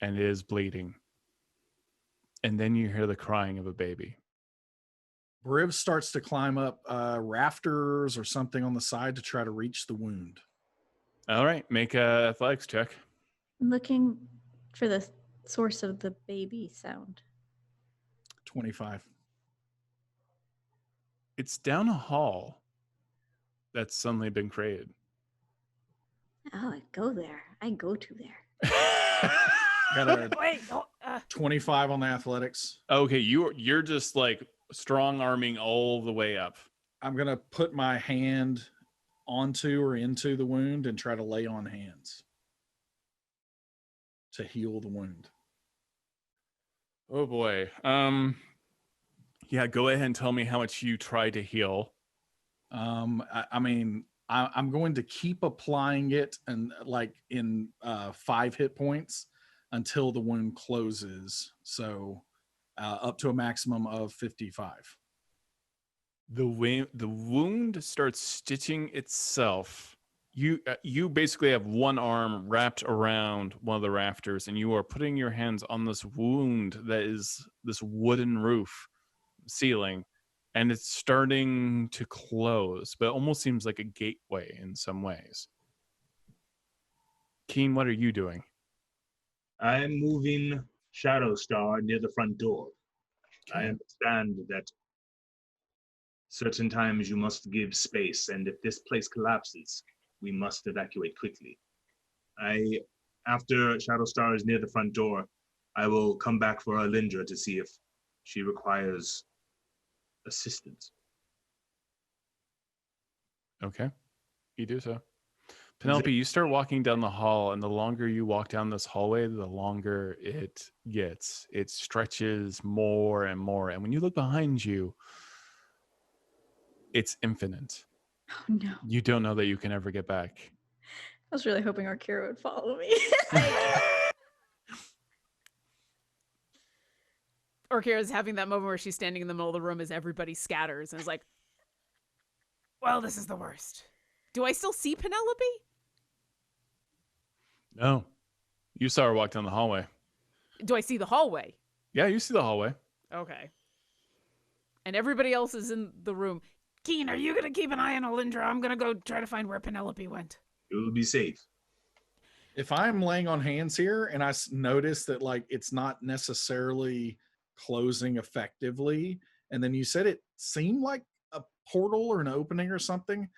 And it is bleeding. And then you hear the crying of a baby. Briv starts to climb up rafters or something on the side to try to reach the wound. All right, make a athletics check. I'm looking for the source of the baby sound. 25. It's down a hall that's suddenly been created. Oh, I go there. I go to there. Got a Wait, 25 on the athletics. Okay, you're just like strong arming all the way up. I'm going to put my hand onto or into the wound and try to lay on hands to heal the wound. Oh boy. Yeah, go ahead and tell me how much you try to heal. I'm going to keep applying it and like in 5 hit points until the wound closes. So up to a maximum of 55. The wound starts stitching itself. You basically have one arm wrapped around one of the rafters, and you are putting your hands on this wound that is this wooden roof ceiling, and it's starting to close, but it almost seems like a gateway in some ways. Keen, what are you doing? I'm moving Shadow Star near the front door. I understand that certain times you must give space, and if this place collapses, we must evacuate quickly. After Shadowstar is near the front door, I will come back for Alyndra to see if she requires assistance. Okay, you do so. Penelope, you start walking down the hall, and the longer you walk down this hallway, the longer it gets. It stretches more and more. And when you look behind you, it's infinite. Oh, no. You don't know that you can ever get back. I was really hoping Orkira would follow me. Orkira is having that moment where she's standing in the middle of the room as everybody scatters and is like, well, this is the worst. Do I still see Penelope? No. You saw her walk down the hallway. Do I see the hallway? Yeah, you see the hallway. Okay. And everybody else is in the room. Keen, are you going to keep an eye on Alyndra? I'm going to go try to find where Penelope went. It will be safe. If I'm laying on hands here and I notice that like it's not necessarily closing effectively, and then you said it seemed like a portal or an opening or something,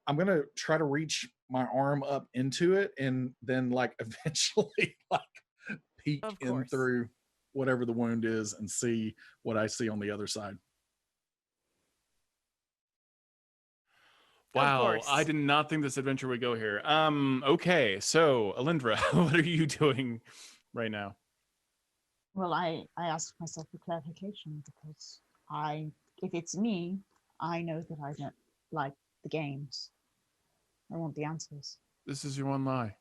I'm gonna try to reach my arm up into it and then like eventually like peek in through whatever the wound is and see what I see on the other side. Wow, I did not think this adventure would go here. Okay, so Alyndra, what are you doing right now? Well, I asked myself for clarification because if it's me, I know that I don't like the games. I want the answers. This is your one lie.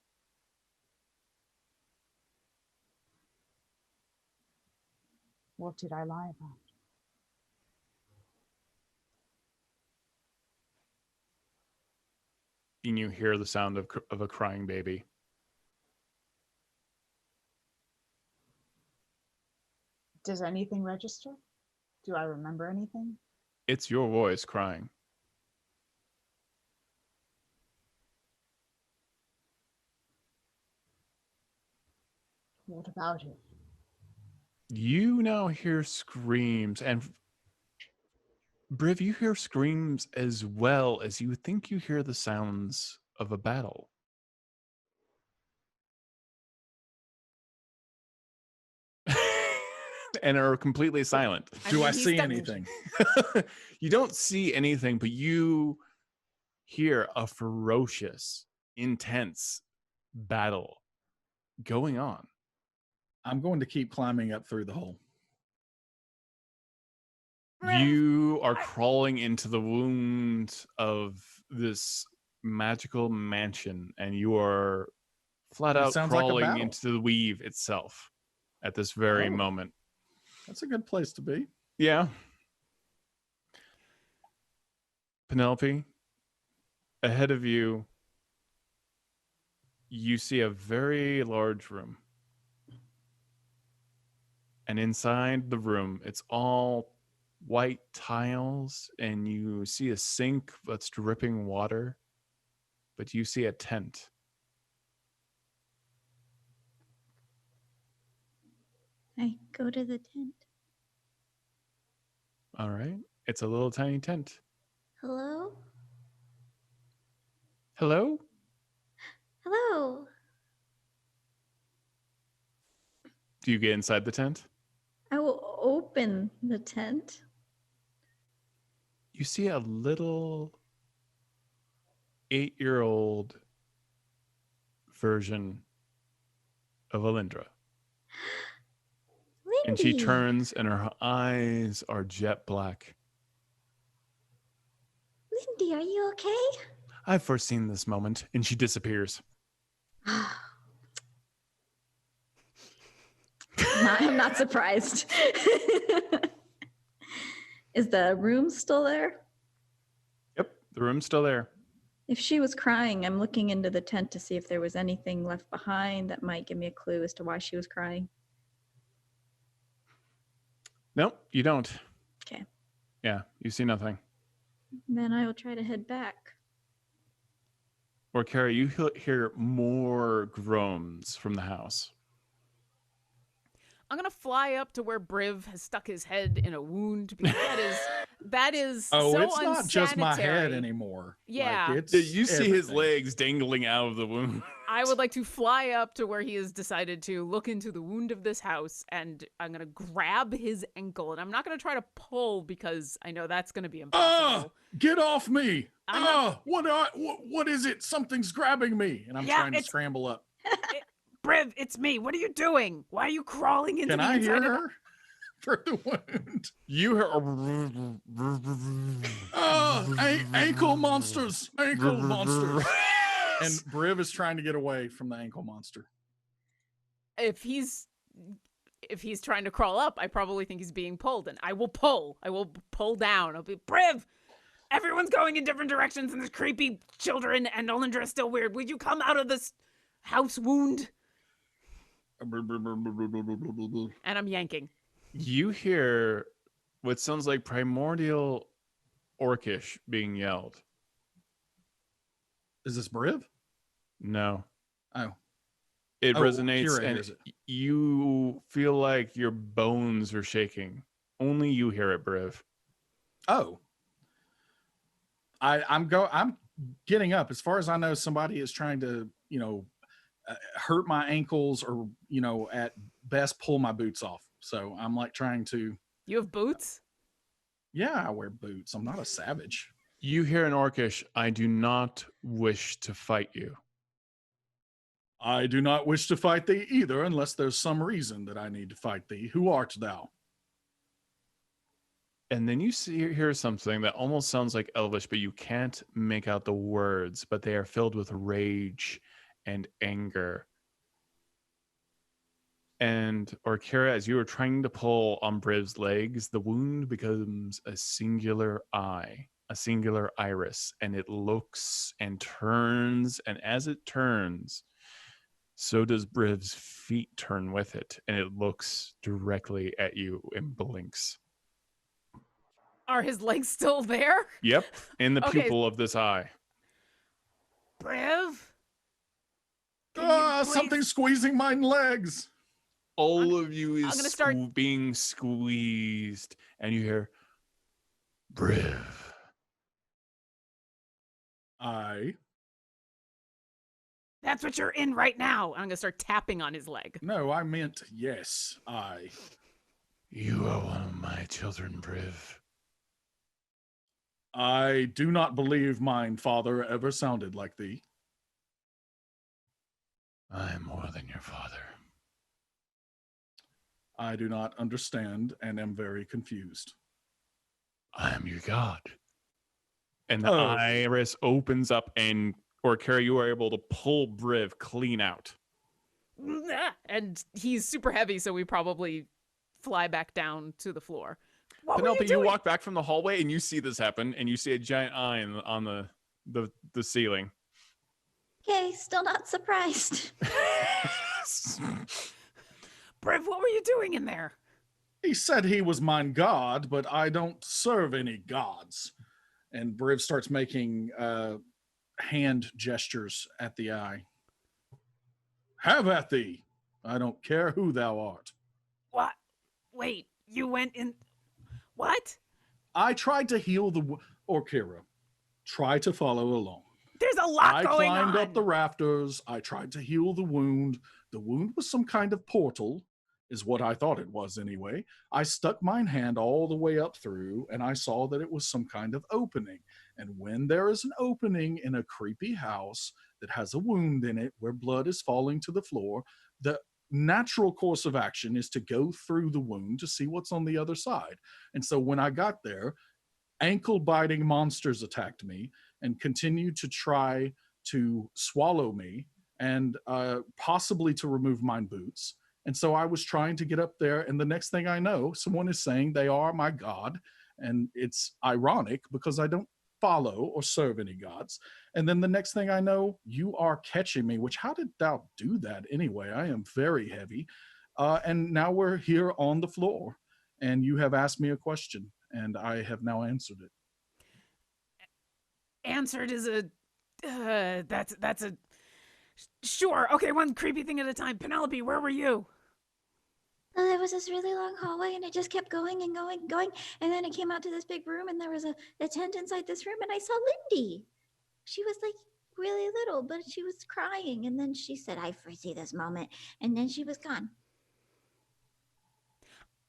What did I lie about? And you hear the sound of a crying baby. Does anything register? Do I remember anything? It's your voice crying. What about it? You now hear screams, and Briv, you hear screams as well as you think you hear the sounds of a battle. And are completely silent. Do I see anything? You don't see anything, but you hear a ferocious, intense battle going on. I'm going to keep climbing up through the hole. You are crawling into the wound of this magical mansion, and you are flat out crawling into the weave itself at this very moment. That's a good place to be. Yeah. Penelope, ahead of you, you see a very large room. And inside the room, it's all white tiles, and you see a sink that's dripping water, but you see a tent. I go to the tent. All right. It's a little tiny tent. Hello? Hello? Hello? Do you get inside the tent? I will open the tent. You see a little 8-year-old version of Alyndra. And she turns and her eyes are jet black. Lindy, are you okay? I've foreseen this moment. And she disappears. I'm not surprised. Is the room still there? Yep, the room's still there. If she was crying, I'm looking into the tent to see if there was anything left behind that might give me a clue as to why she was crying. Nope, you don't. Okay. Yeah, you see nothing. Then I will try to head back. Orkira, you hear more groans from the house. I'm gonna fly up to where Briv has stuck his head in a wound because that is Oh, so it's not just my head unsanitary. anymore. Yeah. Like, it's You see his everything. legs dangling out of the wound. I would like to fly up to where he has decided to look into the wound of this house, and I'm gonna grab his ankle, and I'm not gonna try to pull because I know that's gonna be impossible. Get off me! I'm What is it? Something's grabbing me, and I'm Yeah, trying to it's- scramble up. Briv, it's me. What are you doing? Why are you crawling into Can the I hear inside of her through the wound? You hear Ankle monsters! Ankle monsters! And Briv is trying to get away from the ankle monster. If he's trying to crawl up, I probably think he's being pulled, and I will pull. I will pull down. I'll be Briv. Everyone's going in different directions, and there's creepy children, and Alyndra is still weird. Would you come out of this house wound? And I'm yanking. You hear what sounds like primordial orcish being yelled. Is this Briv? No. Oh. It Oh, resonates, Kira and hears it. you feel like your bones are shaking. Only you hear it, Briv. Oh. I'm getting up. As far as I know, somebody is trying to, hurt my ankles or, at best pull my boots off. So I'm like trying to. You have boots? Yeah, I wear boots. I'm not a savage. You hear an orcish, I do not wish to fight you. I do not wish to fight thee either, unless there's some reason that I need to fight thee. Who art thou? And then you hear something that almost sounds like Elvish, but you can't make out the words, but they are filled with rage and anger. And Orkira, as you are trying to pull on Briv's legs, the wound becomes a singular eye, a singular iris, and it looks and turns, and as it turns, so does Briv's feet turn with it, and it looks directly at you and blinks. Are his legs still there? Yep, in the Okay. pupil of this eye. Briv? Can you please- Something's squeezing my legs. All of you I'm is gonna start- being squeezed, and you hear, Briv. That's what you're in right now. I'm going to start tapping on his leg. No, I meant yes, I. You are one of my children, Briv. I do not believe mine father ever sounded like thee. I am more than your father. I do not understand and am very confused. I am your god. And the Oh. iris opens up, and Orkira, you are able to pull Briv clean out. And he's super heavy, so we probably fly back down to the floor. What were Penelope, you you doing? walk back from the hallway, and you see this happen, and you see a giant eye on the ceiling. Okay, still not surprised. Briv, what were you doing in there? He said he was mine god, but I don't serve any gods. And Briv starts making hand gestures at the eye. Have at thee. I don't care who thou art. What? Wait, you went in... What? I tried to heal the Orkira. Try to follow along. There's a lot I going climbed on. up the rafters. I tried to heal the wound. The wound was some kind of portal, is what I thought it was anyway. I stuck mine hand all the way up through, and I saw that it was some kind of opening. And when there is an opening in a creepy house that has a wound in it where blood is falling to the floor, the natural course of action is to go through the wound to see what's on the other side. And so when I got there, ankle-biting monsters attacked me and continued to try to swallow me and possibly to remove my boots. And so I was trying to get up there, and the next thing I know, someone is saying they are my god, and it's ironic because I don't follow or serve any gods. And then the next thing I know, you are catching me, which how did thou do that anyway? I am very heavy. And now we're here on the floor, and you have asked me a question, and I have now answered it. Answered is a... that's a... Sure, okay, one creepy thing at a time. Penelope, where were you? So there was this really long hallway, and it just kept going and going and going. And then it came out to this big room, and there was a tent inside this room, and I saw Lindy. She was like really little, but she was crying. And then she said, I foresee this moment. And then she was gone.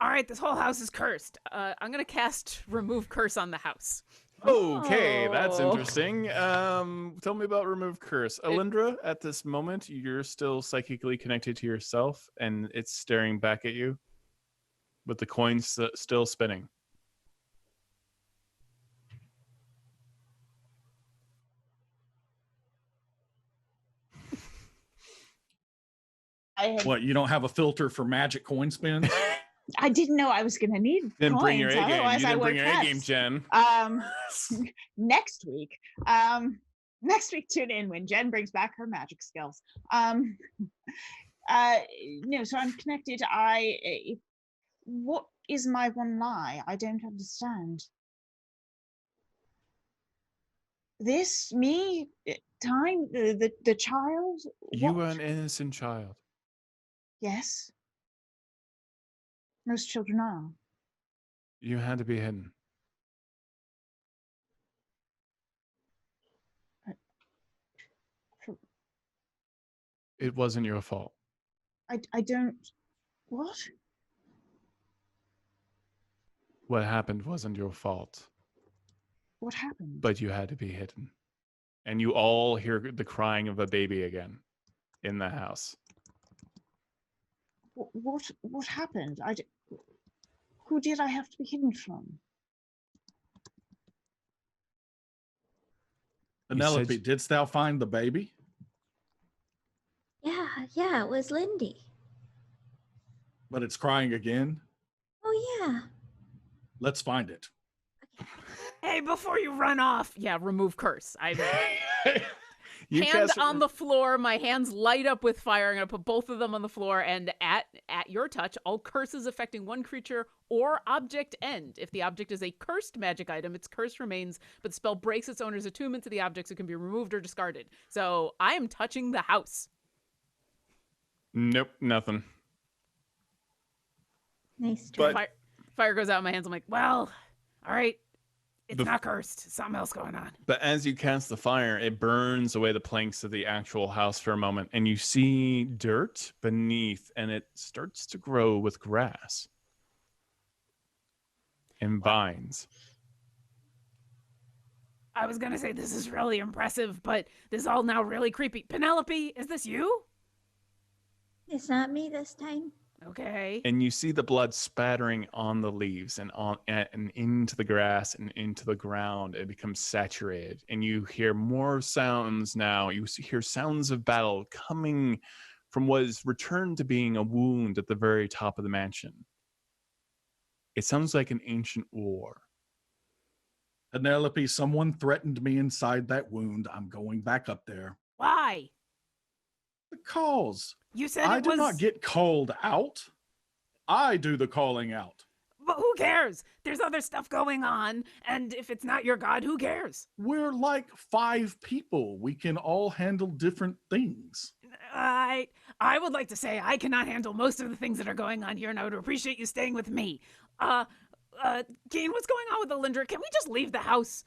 All right, this whole house is cursed. I'm going to cast Remove Curse on the house. Okay, that's Oh. interesting. Tell me about Remove Curse. Alyndra, at this moment, you're still psychically connected to yourself, and it's staring back at you with the coins still spinning. What, you don't have a filter for magic coin spins? I didn't know I was going to need Didn't coins, bring your A game. otherwise You I didn't would bring your A game, have. Jen. Next week. Next week, tune in when Jen brings back her magic skills. No, so I'm connected. What is my one lie? I don't understand. This, me, time, the child? You What? were an innocent child. Yes. Most children are. You had to be hidden. It wasn't your fault. I don't. What? What happened wasn't your fault, What happened? but you had to be hidden. And you all hear the crying of a baby again in the house. What happened? Who did I have to be hidden from? Penelope, didst thou find the baby? Yeah, it was Lindy. But it's crying again? Oh, yeah. Let's find it. Hey, before you run off, yeah, Remove Curse. You Hand cast- on the floor. My hands light up with fire. I'm going to put both of them on the floor, and at your touch, all curses affecting one creature or object end. If the object is a cursed magic item, its curse remains, but the spell breaks its owner's attunement to the object, so it can be removed or discarded. So I am touching the house. Nope, nothing. Nice But- try. Fire goes out in my hands. I'm like, well, all right. It's not cursed. Something else going on. But as you cast the fire, it burns away the planks of the actual house for a moment, and you see dirt beneath, and it starts to grow with grass and vines. I was going to say this is really impressive, but this is all now really creepy. Penelope, is this you? It's not me this time. Okay. And you see the blood spattering on the leaves and on and into the grass and into the ground. It becomes saturated, and you hear more sounds now. You hear sounds of battle coming from what is returned to being a wound at the very top of the mansion. It sounds like an ancient war. Penelope, someone threatened me inside that wound. I'm going back up there. Why? Because You said I it do was... not get called out. I do the calling out. But who cares? There's other stuff going on, and if it's not your god, who cares? We're like 5 people. We can all handle different things. I would like to say I cannot handle most of the things that are going on here, and I would appreciate you staying with me. Keen, what's going on with Alyndra? Can we just leave the house?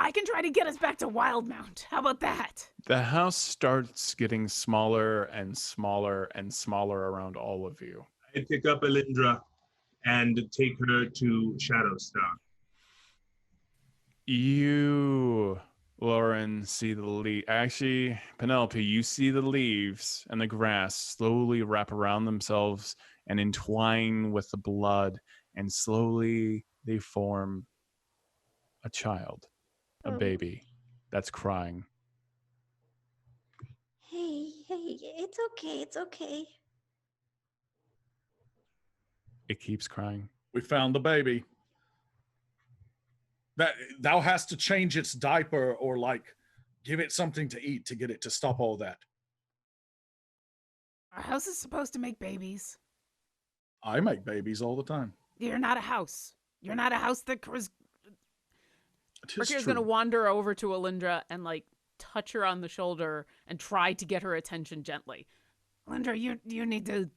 I can try to get us back to Wildmount. How about that? The house starts getting smaller and smaller and smaller around all of you. I pick up Alyndra and take her to Shadowstar. You, Lauren, see the leaf. Actually, Penelope, you see the leaves and the grass slowly wrap around themselves and entwine with the blood, and slowly they form a child, a baby that's crying. Hey, it's okay. It keeps crying. We found the baby. That thou hast to change its diaper or like give it something to eat to get it to stop all that. Our house is supposed to make babies. I make babies all the time. You're not a house. You're not a house that was... Tis Orkira's going to true. wander over to Alyndra and, like, touch her on the shoulder and try to get her attention gently. Alyndra, you need to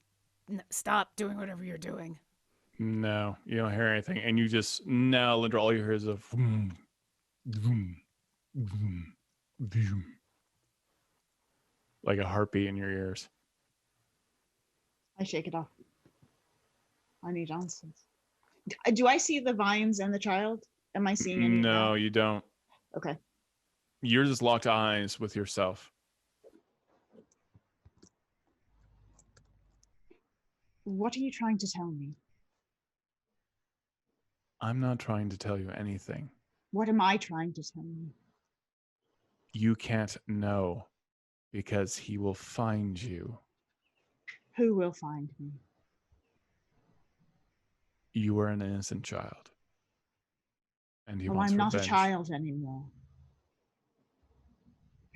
Stop doing whatever you're doing. No, you don't hear anything, and you just now, Alyndra, all you hear is a vroom, vroom, vroom, vroom, like a heartbeat in your ears. I shake it off. I need answers. Do I see the vines and the child? Am I seeing any? No, you don't. Okay. You're just locked eyes with yourself. What are you trying to tell me? I'm not trying to tell you anything. What am I trying to tell you? You can't know because he will find you. Who will find me? You are an innocent child. And he Well, wants I'm not revenge. a child anymore.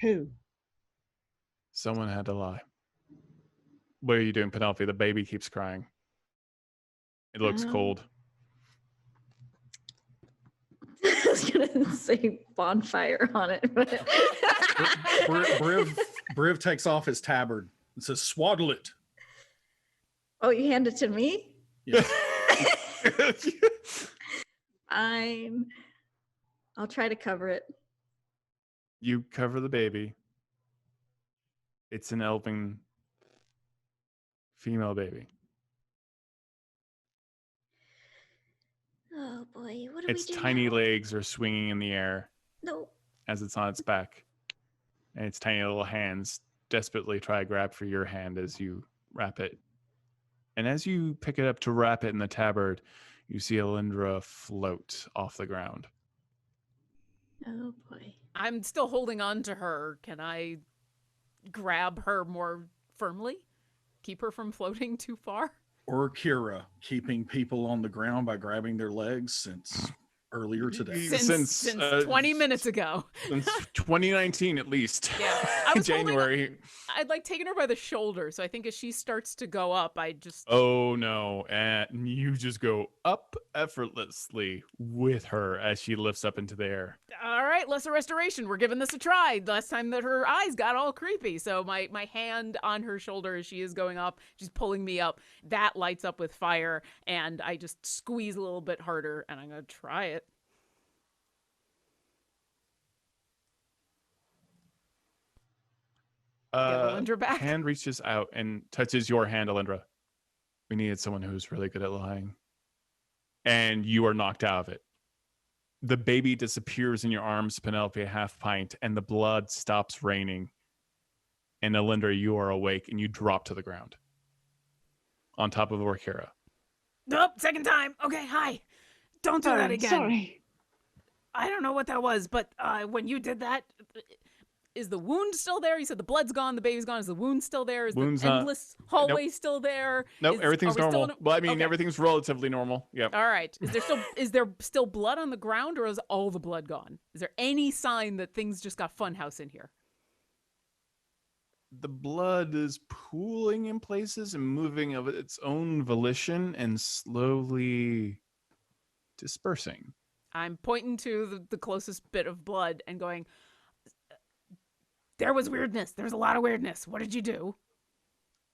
Who? Someone had to lie. What are you doing, Penelope? The baby keeps crying. It looks cold. I was gonna say bonfire on it, but Briv takes off his tabard and says, "Swaddle it." oh, you hand it to me? Yes. Fine. I'll try to cover it. You cover the baby. It's an elven female baby. Oh boy, what do Its we do tiny now? legs are swinging in the air No. as it's on its back. And its tiny little hands desperately try to grab for your hand as you wrap it. And as you pick it up to wrap it in the tabard, you see Alyndra float off the ground. Oh boy. I'm still holding on to her. Can I grab her more firmly? Keep her from floating too far? Orkira keeping people on the ground by grabbing their legs since earlier today. Since 20 minutes ago. Since 2019 at least. Yeah. I was January. I'd like taken her by the shoulder, so I think as she starts to go up, I just... Oh no, and you just go up effortlessly with her as she lifts up into the air. All right, lesser restoration. We're giving this a try. Last time that her eyes got all creepy. So my hand on her shoulder as she is going up, she's pulling me up. That lights up with fire, and I just squeeze a little bit harder, and I'm going to try it. Alyndra back. Hand reaches out and touches your hand, Alyndra. We needed someone who's really good at lying. And you are knocked out of it. The baby disappears in your arms, Penelope, a half pint, and the blood stops raining. And Alyndra, you are awake and you drop to the ground. On top of Orkira. Nope, second time. Okay, hi. Don't do that again. Sorry. I don't know what that was, but when you did that, is the wound still there? You said the blood's gone, the baby's gone. Is the wound still there? Is Wound's the endless hallway still there? Nope, everything's are we normal. Well, I mean, okay. everything's relatively normal. Yep. All right. Is there still blood on the ground, or is all the blood gone? Is there any sign that things just got funhouse in here? The blood is pooling in places and moving of its own volition and slowly dispersing. I'm pointing to the closest bit of blood and going, there was weirdness. There's a lot of weirdness. What did you do?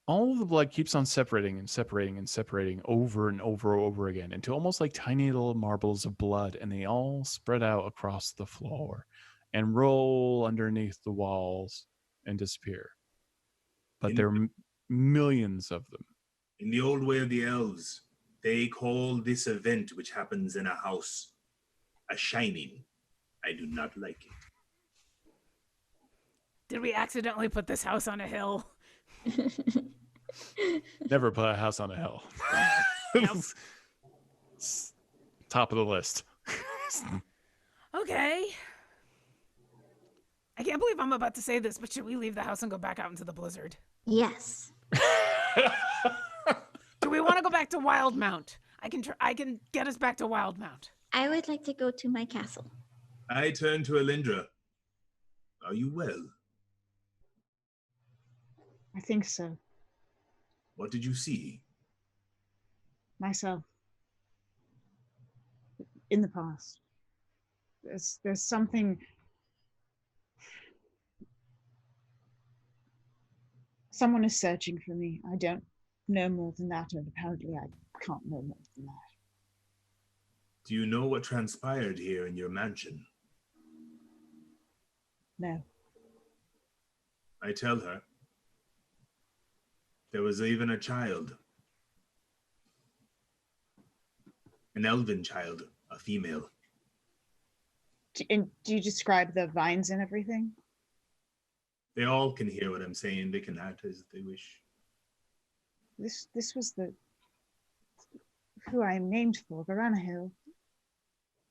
All of the blood keeps on separating and separating and separating over and over and over again into almost like tiny little marbles of blood, and they all spread out across the floor and roll underneath the walls and disappear. But there are millions of them. In the old way of the elves, they call this event which happens in a house a shining. I do not like it. Did we accidentally put this house on a hill? Never put a house on a hill. Top of the list. Okay. I can't believe I'm about to say this, but should we leave the house and go back out into the blizzard? Yes. Do we want to go back to Wildmount? I can get us back to Wildmount. I would like to go to my castle. I turn to Alyndra. Are you well? I think so. What did you see? Myself. In the past. There's something. Someone is searching for me. I don't know more than that, and apparently I can't know more than that. Do you know what transpired here in your mansion? No. I tell her. There was even a child. An elven child, a female. And do you describe the vines and everything? They all can hear what I'm saying. They can act as they wish. This was who I am named for, Garanahil.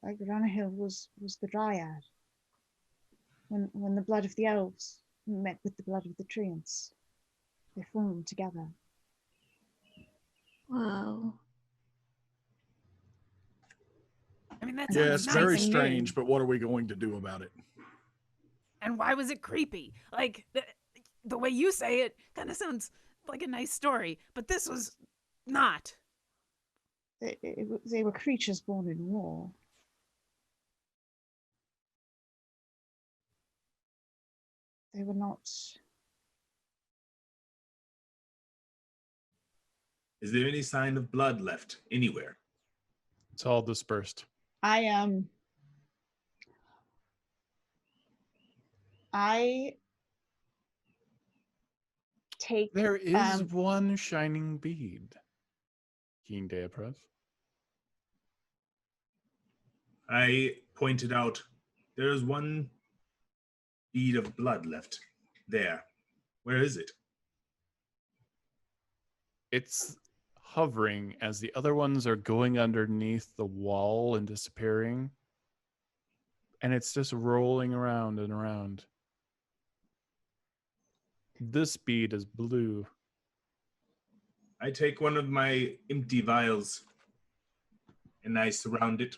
Garanahil was the dryad. When the blood of the elves met with the blood of the treants, they formed together. Whoa. I mean, that Yeah, sounds it's nice. very and strange, but what are we going to do about it? And why was it creepy? Like, the way you say it kind of sounds like a nice story, but this was not. They were creatures born in war. They were not. Is there any sign of blood left anywhere? It's all dispersed. I take. There is one shining bead. Keen Deapress. I pointed out there is one bead of blood left there. Where is it? It's hovering as the other ones are going underneath the wall and disappearing. And it's just rolling around and around. This bead is blue. I take one of my empty vials and I surround it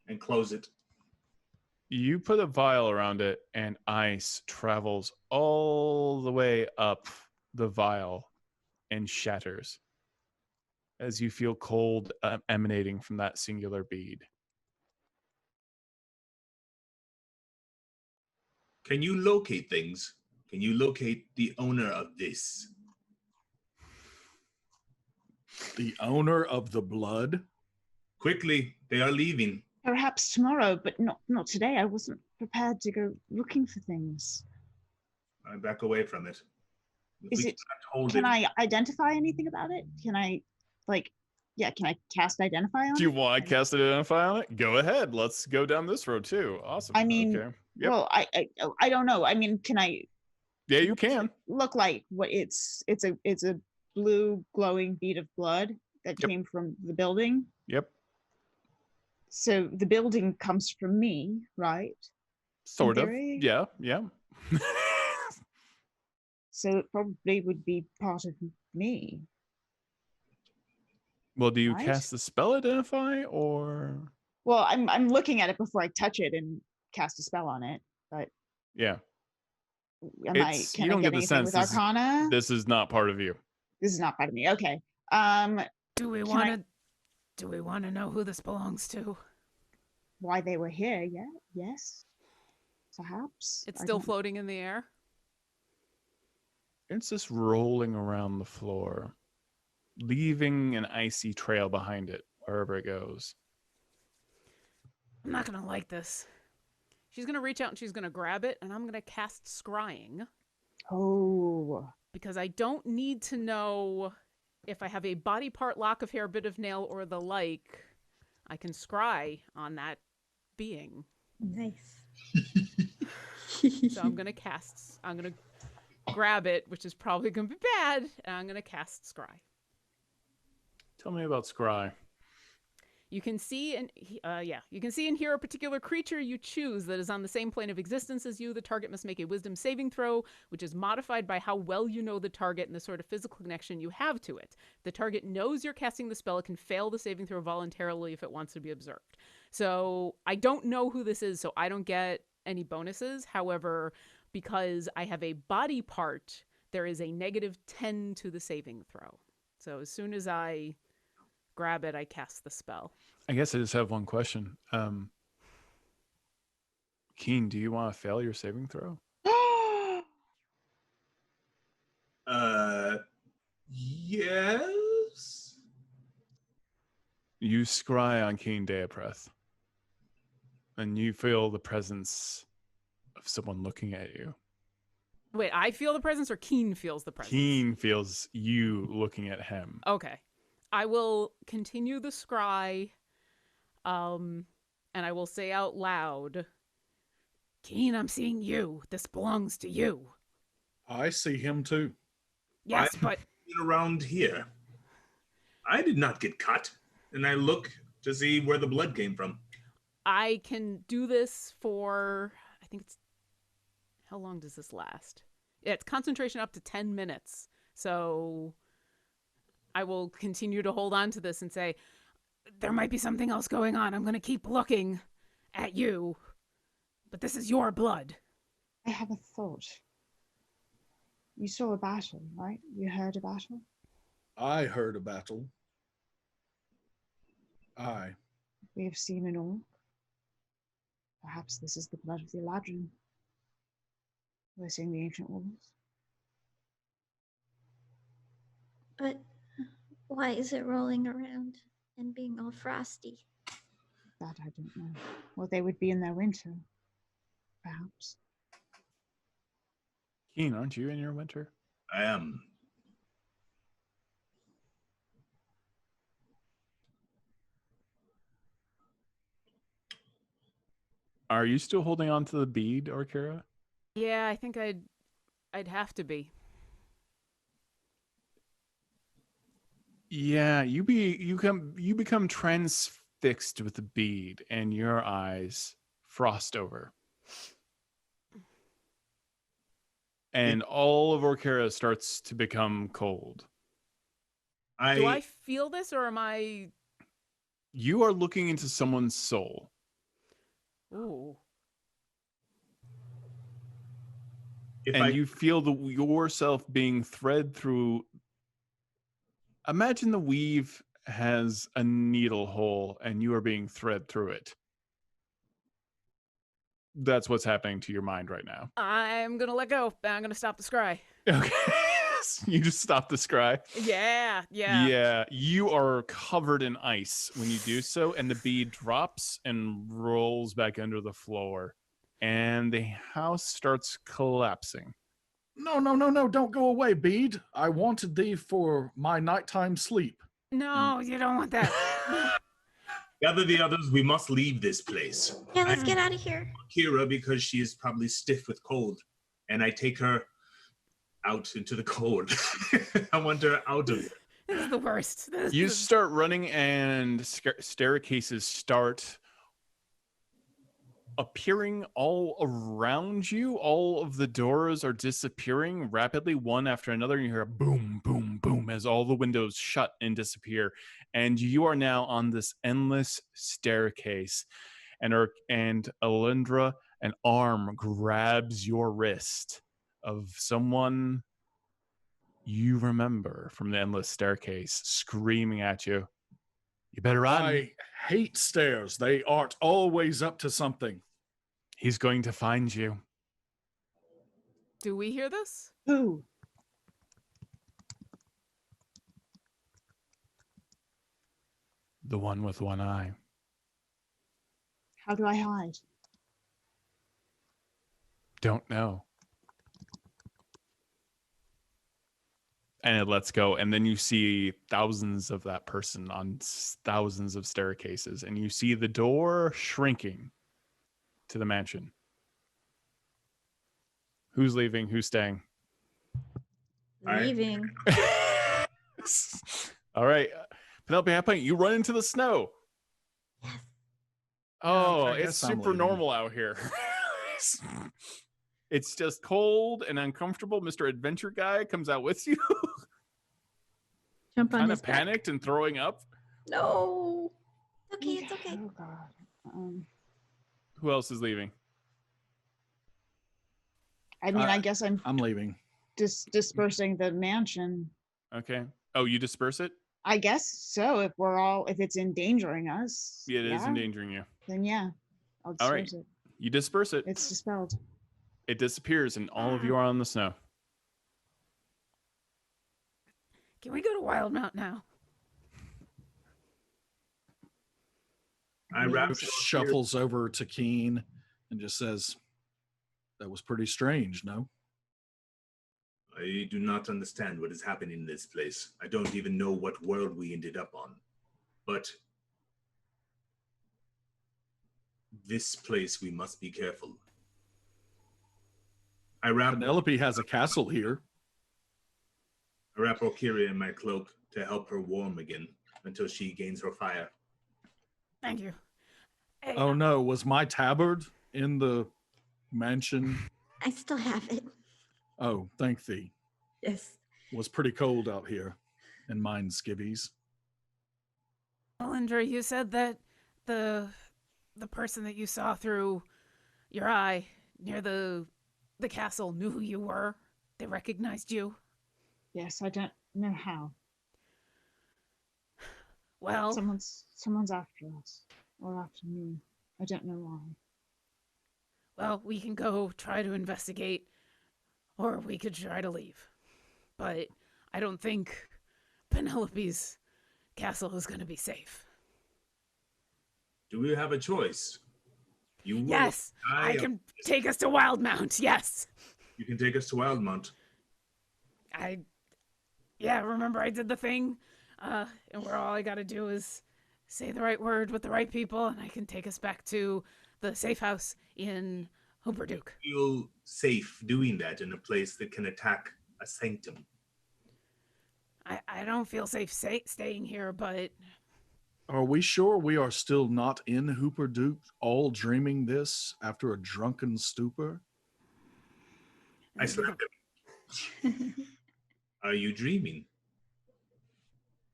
and close it. You put a vial around it and ice travels all the way up the vial and shatters as you feel cold emanating from that singular bead. Can you locate things? Can you locate the owner of this? The owner of the blood? Quickly, they are leaving. Perhaps tomorrow, but not today. I wasn't prepared to go looking for things. I back away from it. If Is we it? cannot hold Can it, I identify anything about it? Can I, can I cast identify on it? Do you want to cast Identify on it? Go ahead. Let's go down this road too. Awesome. I mean, okay. Yep. well, I don't know. I mean, can I? Yeah, you can. Look like what it's a blue glowing bead of blood that Yep. came from the building. Yep. So the building comes from me, right? Sort of. theory? Yeah. Yeah. So it probably would be part of me. Well, do you Right. cast the spell Identify or? Well, I'm looking at it before I touch it and cast a spell on it. But Yeah. can You I don't get get the anything sense with this is- Arcana? This is not part of you. This is not part of me. Okay. Do we Can want to know who this belongs to? Why they were here? Yeah. Yes. Perhaps. It's I still don't- floating in the air. It's just rolling around the floor, leaving an icy trail behind it wherever it goes. I'm not gonna like this. She's gonna reach out and she's gonna grab it, and I'm gonna cast Scrying Oh. because I don't need to know if I have a body part, lock of hair, bit of nail, or the like. I can scry on that being. Nice. So I'm gonna grab it, which is probably gonna be bad, and I'm gonna cast Scry. Tell me about Scry. You can see and hear a particular creature you choose that is on the same plane of existence as you. The target must make a wisdom saving throw, which is modified by how well you know the target and the sort of physical connection you have to it. If the target knows you're casting the spell, it can fail the saving throw voluntarily if it wants to be observed. So I don't know who this is, so I don't get any bonuses. However, because I have a body part, there is a -10 to the saving throw. So as soon as I grab it, I cast the spell. I guess I just have one question. Keen, do you want to fail your saving throw? Yes. You scry on Keen Deapreth, and you feel the presence of someone looking at you. Wait, I feel the presence or Keen feels the presence? Keen feels you looking at him. Okay. I will continue the scry, and I will say out loud, Keen, I'm seeing you. This belongs to you. I see him too. Yes, but... Around here. I did not get cut. And I look to see where the blood came from. I can do this for, I think it's, how long does this last? Yeah, it's concentration up to 10 minutes. So I will continue to hold on to this and say, there might be something else going on. I'm going to keep looking at you. But this is your blood. I have a thought. You saw a battle, right? You heard a battle? I heard a battle. Aye. We have seen an orc. Perhaps this is the blood of the Eladrin. We're seeing the ancient walls. But why is it rolling around and being all frosty? That I don't know. Well, they would be in their winter, perhaps. Keen, aren't you in your winter? I am. Are you still holding on to the bead, Orkira? Yeah, I think I'd have to be. Yeah, you become transfixed with the bead, and your eyes frost over. And all of Orkira starts to become cold. Do I feel this, or am I... You are looking into someone's soul. Ooh. You feel yourself being thread through. Imagine the weave has a needle hole and you are being thread through it. That's what's happening to your mind right now. I'm going to let go. I'm going to stop the scry. Okay. You just stop the scry. Yeah. Yeah. You are covered in ice when you do so, and the bead drops and rolls back under the floor, and the house starts collapsing. No, don't go away, bead. I wanted thee for my nighttime sleep. No, you don't want that. Gather the others, we must leave this place. Yeah, let's get out of here. Kira, because she is probably stiff with cold, and I take her out into the cold. I want her out of it. This is the worst. You start running, and staircases start appearing all around you. All of the doors are disappearing rapidly, one after another. And you hear a boom, boom, boom as all the windows shut and disappear. And you are now on this endless staircase. And Alyndra, an arm grabs your wrist of someone you remember from the endless staircase, screaming at you. You better run. I hate stairs. They aren't always up to something. He's going to find you. Do we hear this? Who? The one with one eye. How do I hide? Don't know. And it lets go. And then you see thousands of that person on thousands of staircases. And you see the door shrinking to the mansion. Who's leaving? Who's staying? Leaving. All right. Penelope, how about you run into the snow? Yes. Oh, I it's guess I'm super leaving. normal out here. It's just cold and uncomfortable. Mr. Adventure Guy comes out with you. Jump on Kind his of back. panicked and throwing up. No. Okay, it's okay. Oh God. Who else is leaving? I mean, I guess I'm leaving. dispersing the mansion. Okay. Oh, you disperse it? I guess so. If it's endangering us. Yeah, it is endangering you. Then yeah, I'll All right. disperse it. You disperse it. It's dispelled. It disappears, and all of you are on the snow. Can we go to Wildmount now? I wrap Shuffles over to Keen and just says, "That was pretty strange, no?" I do not understand what is happening in this place. I don't even know what world we ended up on. But this place, we must be careful. Penelope has a castle here. I wrap Orkira in my cloak to help her warm again until she gains her fire. Thank you. Hey, Oh no, was my tabard in the mansion? I still have it. Oh, thank thee. Yes. Was pretty cold out here in mine skivvies. Alyndra, you said that the person that you saw through your eye near the castle knew who you were. They recognized you. Yes, I don't know how. Well, someone's after us. Or after me. I don't know why. well, we can go try to investigate, or we could try to leave. But I don't think Penelope's castle is going to be safe. Do we have a choice? Yes, I can take us to Wildmount. Yes. You can take us to Wildmount. Remember I did the thing, and where all I got to do is say the right word with the right people, and I can take us back to the safe house in Hooperduke. Feel safe doing that in a place that can attack a sanctum. I don't feel safe staying here, but... Are we sure we are still not in Hooperduke, all dreaming this after a drunken stupor? I slapped him. Are you dreaming?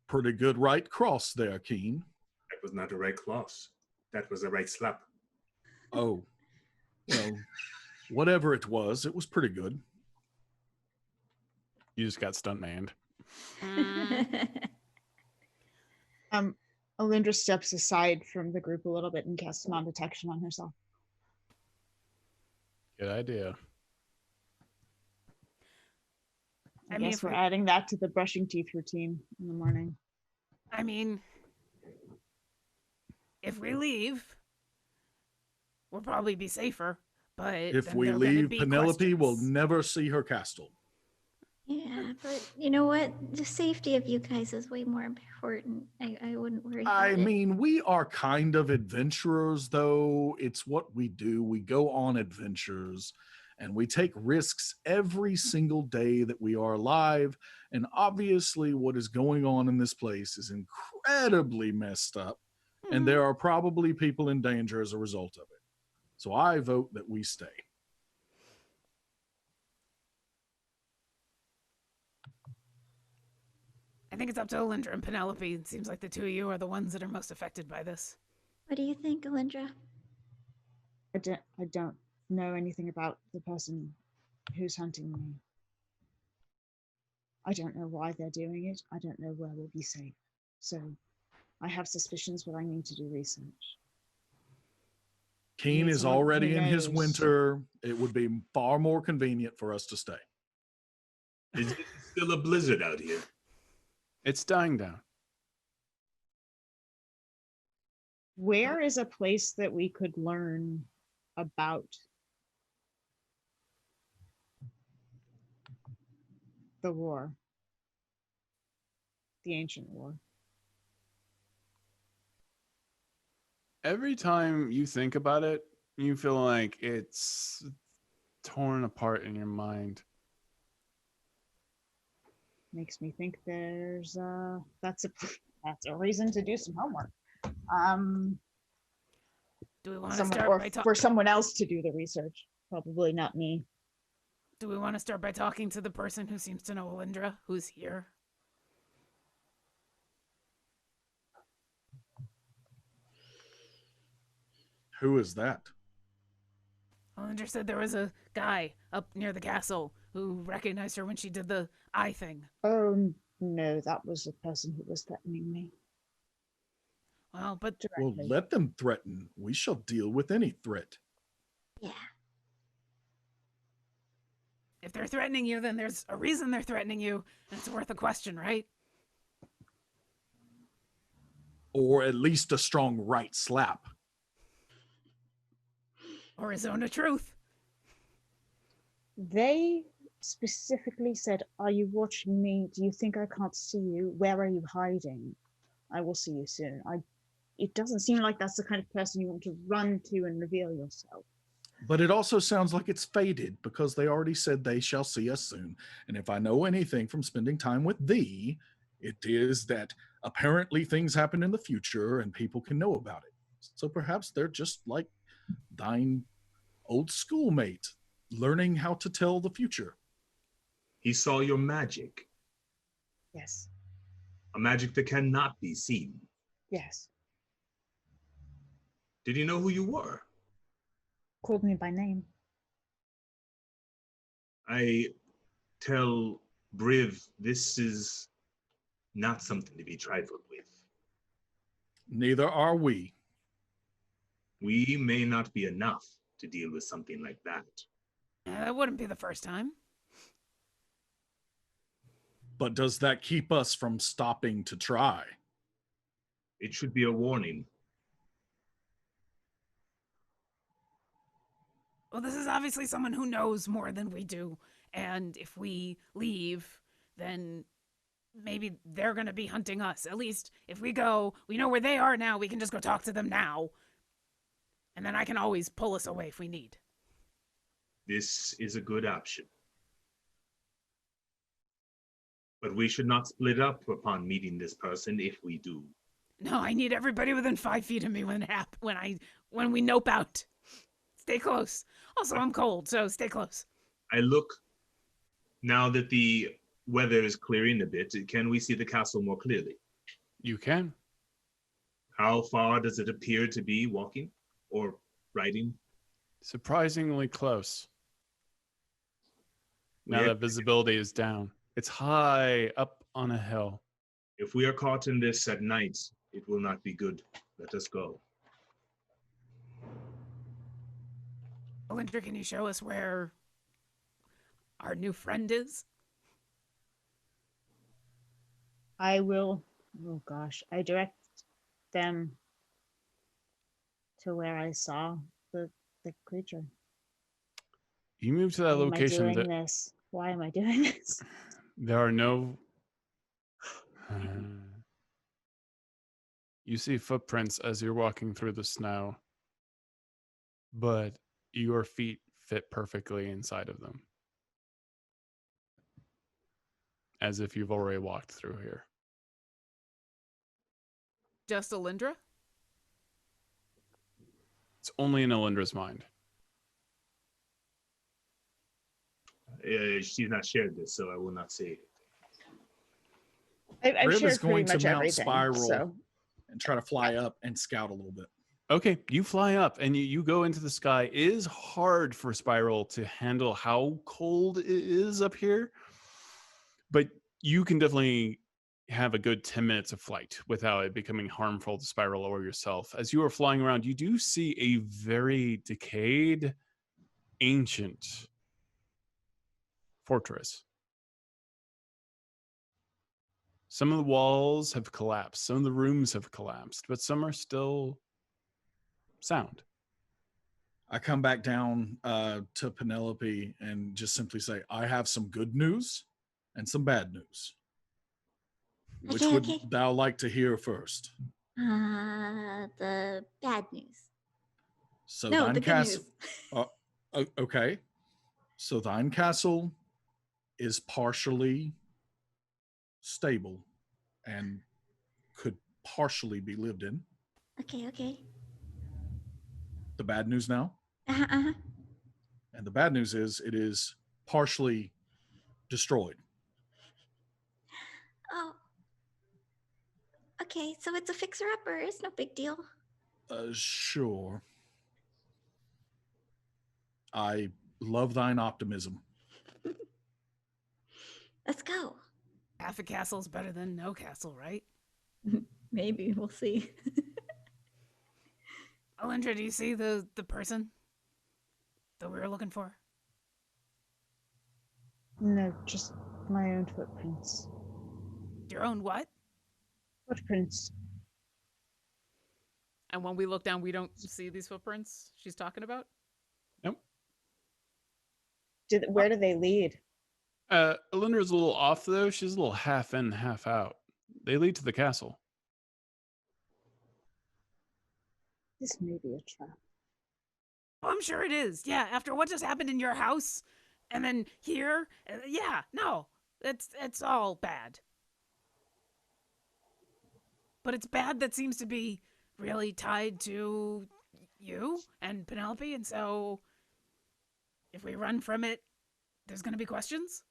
Pretty good right cross there, Keen. That was not a right cross. That was a right slap. Oh, well, whatever it was pretty good. You just got stunt-manned. Alyndra steps aside from the group a little bit and casts non-detection on herself. Good idea. I guess we're adding that to the brushing teeth routine in the morning. I mean, if we leave, we'll probably be safer. But if we leave, Penelope will never see her castle. Yeah, but you know what? The safety of you guys is way more important. I wouldn't worry about I it. mean, we are kind of adventurers, though. It's what we do. We go on adventures, and we take risks every single day that we are alive. And obviously, what is going on in this place is incredibly messed up, and there are probably people in danger as a result of it. So I vote that we stay. I think it's up to Alyndra and Penelope. It seems like the two of you are the ones that are most affected by this. What do you think, Alyndra? I don't know anything about the person who's hunting me. I don't know why they're doing it. I don't know where we'll be safe. So I have suspicions, but I need to do research. Keen is already in his winter. It would be far more convenient for us to stay. Is it still a blizzard out here? It's dying down. Where is a place that we could learn about the war? The ancient war. Every time you think about it, you feel like it's torn apart in your mind. Makes me think there's that's a reason to do some homework. Do we want to start by for someone else to do the research? Probably not me. Do we want to start by talking to the person who seems to know Alyndra, who's here? Who is that? Alyndra said there was a guy up near the castle who recognized her when she did the eye thing. Oh, no, that was the person who was threatening me. Well, but... Well, let them threaten. We shall deal with any threat. Yeah. If they're threatening you, then there's a reason they're threatening you, and it's worth a question, right? or at least a strong right slap. Or a zone of truth. They specifically said, "Are you watching me? Do you think I can't see you? Where are you hiding? I will see you soon." It doesn't seem like that's the kind of person you want to run to and reveal yourself. But it also sounds like it's fated, because they already said they shall see us soon. And if I know anything from spending time with thee, it is that apparently things happen in the future and people can know about it. So perhaps they're just like thine old schoolmate, learning how to tell the future. He saw your magic. Yes. A magic that cannot be seen. Yes. Did he know who you were? Called me by name. I tell Briv, this is not something to be trifled with. Neither are we. We may not be enough to deal with something like that. That wouldn't be the first time. But does that keep us from stopping to try? It should be a warning. Well, this is obviously someone who knows more than we do. And if we leave, then maybe they're going to be hunting us. At least if we go, we know where they are now. We can just go talk to them now. And then I can always pull us away if we need. This is a good option. But we should not split up upon meeting this person if we do. No, I need everybody within 5 feet of me when we nope out. Stay close. Also, I'm cold, so stay close. I look, now that the weather is clearing a bit, can we see the castle more clearly? You can. How far does it appear to be walking or riding? Surprisingly close. Now that visibility is down. It's high up on a hill. If we are caught in this at night, it will not be good. Let us go. Alyndra, can you show us where our new friend is? I will, I direct them to where I saw the creature. You move to that location. Why am I doing this? There are no... You see footprints as you're walking through the snow, but your feet fit perfectly inside of them. As if you've already walked through here. Just Alyndra? It's only in Alyndra's mind. She's not shared this, so I will not say I've Briv shared is going pretty much to mount everything, Spiral so. and try to fly up and scout a little bit. Okay, you fly up and you go into the sky. It is hard for Spiral to handle how cold it is up here, but you can definitely have a good 10 minutes of flight without it becoming harmful to Spiral or yourself. As you are flying around, you do see a very decayed, ancient fortress. Some of the walls have collapsed, some of the rooms have collapsed, but some are still sound. I come back down to Penelope and just simply say, I have some good news and some bad news. Which would thou like to hear first? The bad news. So No, thine the good castle. news. Okay. So thine castle is partially stable and could partially be lived in. Okay. The bad news now? Uh-huh. And the bad news is it is partially destroyed. Oh. Okay, so it's a fixer-upper. It's no big deal. Sure. I love thine optimism. Let's go. Half a castle's better than no castle, right? Maybe, we'll see. Alyndra, do you see the person that we were looking for? No, just my own footprints. Your own what? Footprints. And when we look down, we don't see these footprints she's talking about? Nope. Where do they lead? Alyndra's a little off, though. She's a little half in, half out. They lead to the castle. This may be a trap. Oh, I'm sure it is. Yeah, after what just happened in your house, and then here, yeah, no, it's all bad. But it's bad that seems to be really tied to you and Penelope, and so if we run from it, there's going to be questions.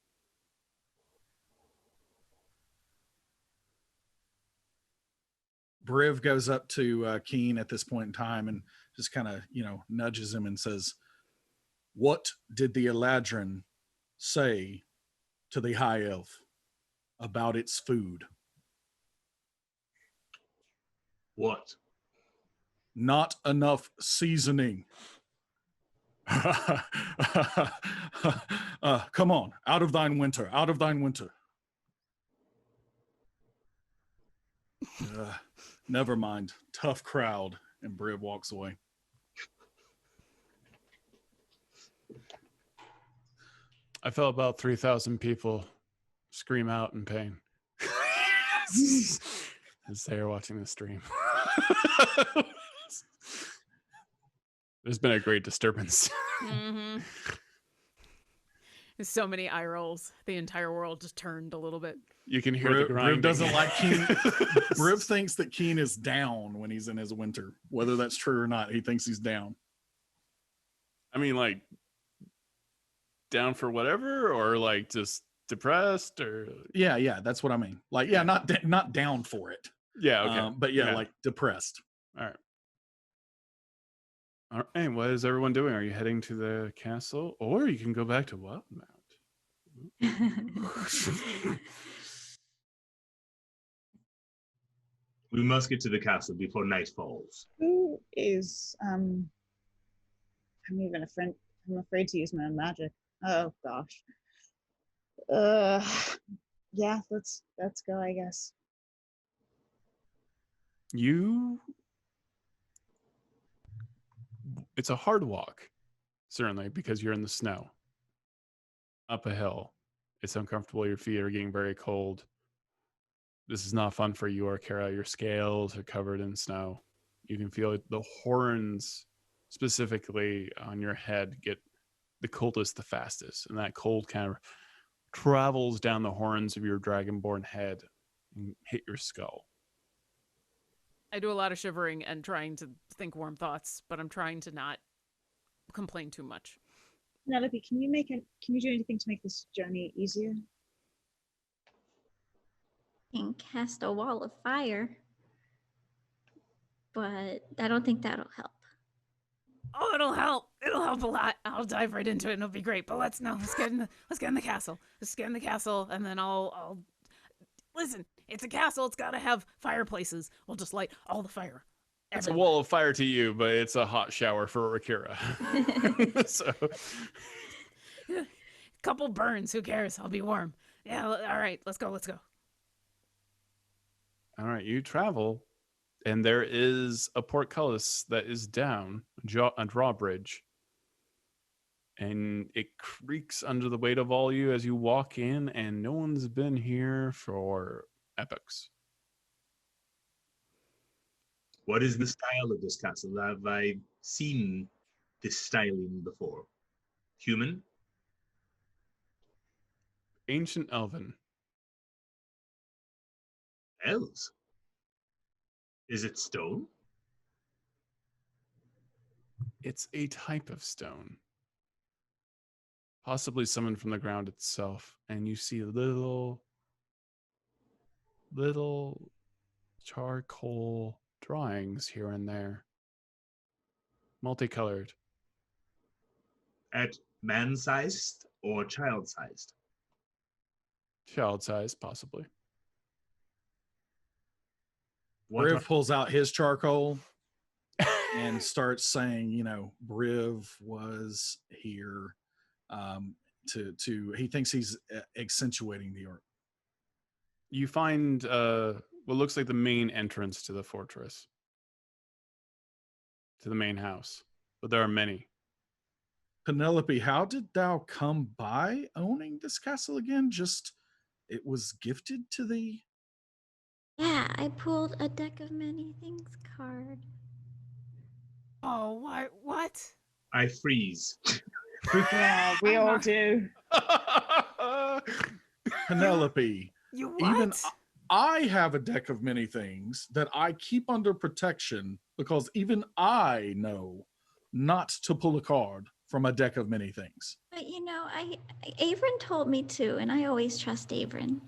Briv goes up to Keen at this point in time and just kind of, nudges him and says, "What did the Eladrin say to the High Elf about its food?" What? Not enough seasoning. Come on, out of thine winter, out of thine winter. Never mind. Tough crowd. And Briv walks away. I felt about 3,000 people scream out in pain as they are watching the stream. There's been a great disturbance. Mm-hmm. There's so many eye rolls. The entire world just turned a little bit. You can hear the grinding. Briv doesn't like Keen. Briv thinks that Keen is down when he's in his winter. Whether that's true or not, he thinks he's down. I mean, like, down for whatever, or like just depressed, or yeah, that's what I mean. Like, yeah, not down for it. Yeah, okay. But yeah, like depressed. All right. What is everyone doing? Are you heading to the castle, or you can go back to Wildmount? We must get to the castle before night falls. Who is I'm afraid to use my own magic. Oh gosh. Yeah, let's go, I guess. It's a hard walk, certainly, because you're in the snow. Up a hill. It's uncomfortable. Your feet are getting very cold. This is not fun for you, Orkira. Your scales are covered in snow. You can feel the horns, specifically on your head, get the coldest the fastest. And that cold kind of travels down the horns of your Dragonborn head and hit your skull. I do a lot of shivering and trying to think warm thoughts, but I'm trying to not complain too much. Penelope, can you do anything to make this journey easier? And cast a wall of fire, but I don't think that'll help. Oh, it'll help. It'll help a lot. I'll dive right into it and it'll be great. But let's get in the castle. Let's get in the castle, and then I'll listen. It's a castle. It's got to have fireplaces. We'll just light all the fire. It's a wall of fire to you, but it's a hot shower for Orkira. So, couple burns. Who cares? I'll be warm. Yeah. All right. Let's go. All right, you travel, and there is a portcullis that is down, a drawbridge, and it creaks under the weight of all you as you walk in, and no one's been here for epochs. What is the style of this castle? Have I seen this styling before? Human? Ancient Elven. Elves? Is it stone? It's a type of stone. Possibly summoned from the ground itself. And you see little charcoal drawings here and there. Multicolored. At man-sized or child-sized? Child-sized, possibly. Briv pulls out his charcoal and starts saying, Briv was here. He thinks he's accentuating the art. You find what looks like the main entrance to the fortress. to the main house, but there are many. Penelope, how did thou come by owning this castle again? Just, it was gifted to thee? Yeah, I pulled a deck of many things card. Oh, what? I freeze. Yeah, we all do. Penelope, You what? even I have a deck of many things that I keep under protection because even I know not to pull a card from a deck of many things. But Avrin told me to, and I always trust Avrin.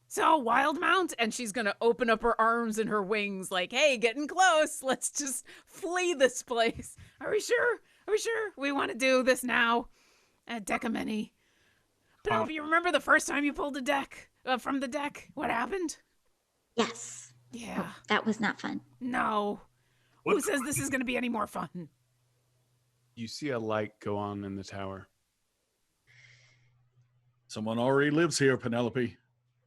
So, Wild Mount, and she's gonna open up her arms and her wings like, hey, getting close. Let's just flee this place. Are we sure? Are we sure we want to do this now? Deck of many. Penelope, you remember the first time you pulled a deck from the deck? What happened? Yes. Yeah. Oh, that was not fun. No. Who says this is gonna be any more fun? You see a light go on in the tower. Someone already lives here, Penelope.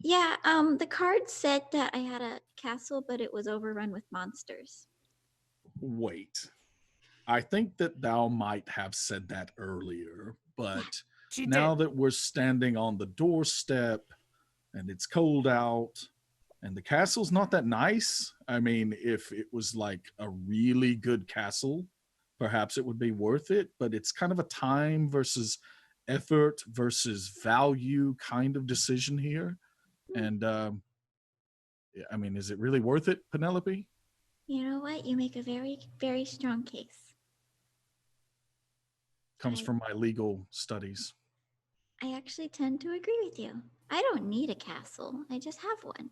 Yeah, the card said that I had a castle, but it was overrun with monsters. Wait. I think that thou might have said that earlier, but now that we're standing on the doorstep and it's cold out and the castle's not that nice, I mean, if it was like a really good castle, perhaps it would be worth it, but it's kind of a time versus effort versus value kind of decision here. And I mean, is it really worth it, Penelope? You know what? You make a very, very strong case. Comes from my legal studies. I actually tend to agree with you. I don't need a castle. I just have one.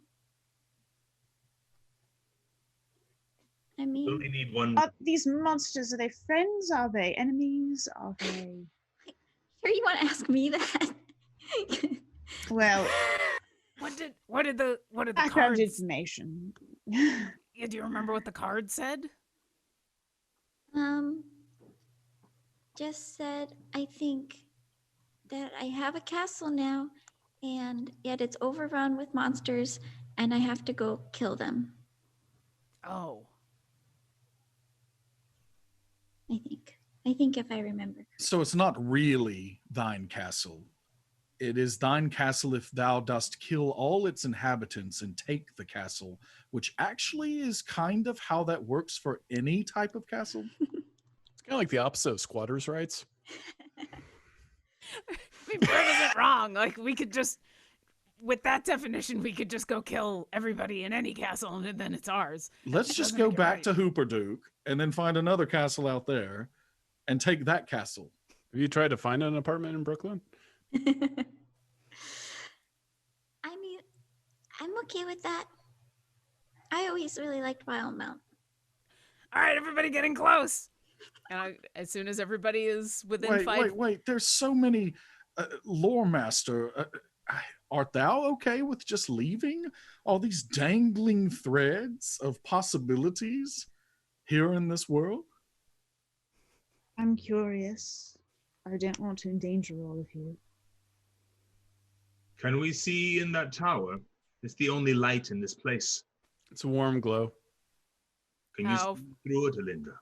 I mean, only need one. Are these monsters, are they friends? Are they enemies? Are they... Sure you want to ask me that? Well... What did the background cards... information. Yeah, do you remember what the card said? Just said, I think that I have a castle now, and yet it's overrun with monsters, and I have to go kill them. Oh. I think if I remember. So it's not really thine castle. It is thine castle if thou dost kill all its inhabitants and take the castle, which actually is kind of how that works for any type of castle. It's kind of like the opposite of squatters' rights. I mean, Briv isn't wrong. Like, we could just, with that definition, we could just go kill everybody in any castle and then it's ours. Let's just go back to Hooperduke and then find another castle out there and take that castle. Have you tried to find an apartment in Brooklyn? I mean, I'm okay with that. I always really liked Wild Mount. All right, everybody getting close. And as soon as everybody is within five... Wait. There's so many... Lore Master, art thou okay with just leaving all these dangling threads of possibilities here in this world? I'm curious. I don't want to endanger all of you. Can we see in that tower? It's the only light in this place. It's a warm glow. Can you see through it, Alyndra?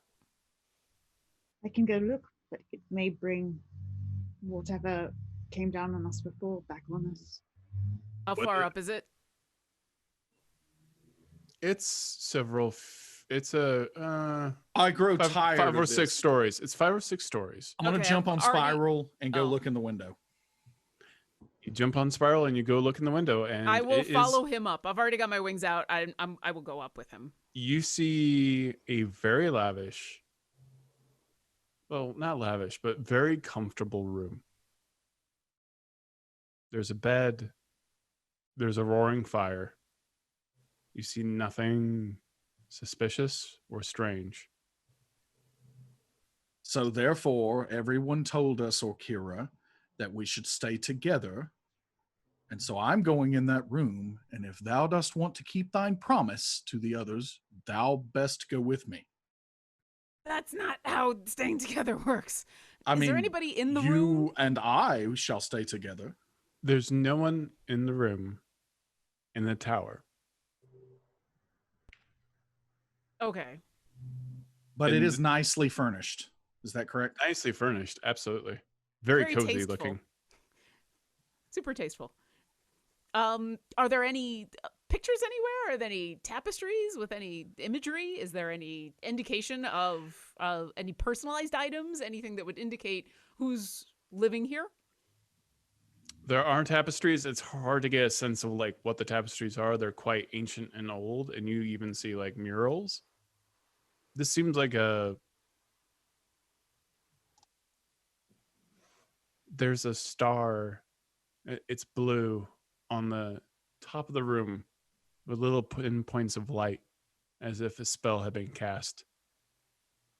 I can go look, but it may bring whatever came down on us before back on us. How far up is it? It's several. It's a. I grow tired. 5 or of 6 this. stories. It's 5 or 6 stories. I'm gonna jump on Spiral and go look in the window. You jump on Spiral and you go look in the window, and I will follow him up. I've already got my wings out. I will go up with him. You see a very lavish, well, not lavish, but very comfortable room. There's a bed. There's a roaring fire. You see nothing suspicious or strange. So therefore, everyone told us, Orkira, that we should stay together. And so I'm going in that room, and if thou dost want to keep thine promise to the others, thou best go with me. That's not how staying together works. Is there anybody in the room? You and I shall stay together. There's no one in the room, in the tower. Okay. But it And- is nicely furnished. Is that correct? Nicely furnished, absolutely. Very cozy tasteful. looking. Super tasteful. Are there any pictures anywhere? Are there any tapestries with any imagery? Is there any indication of any personalized items? Anything that would indicate who's living here? There aren't tapestries. It's hard to get a sense of like what the tapestries are. They're quite ancient and old, and you even see like murals. This seems like there's a star. It's blue on the top of the room with little pinpoints of light, as if a spell had been cast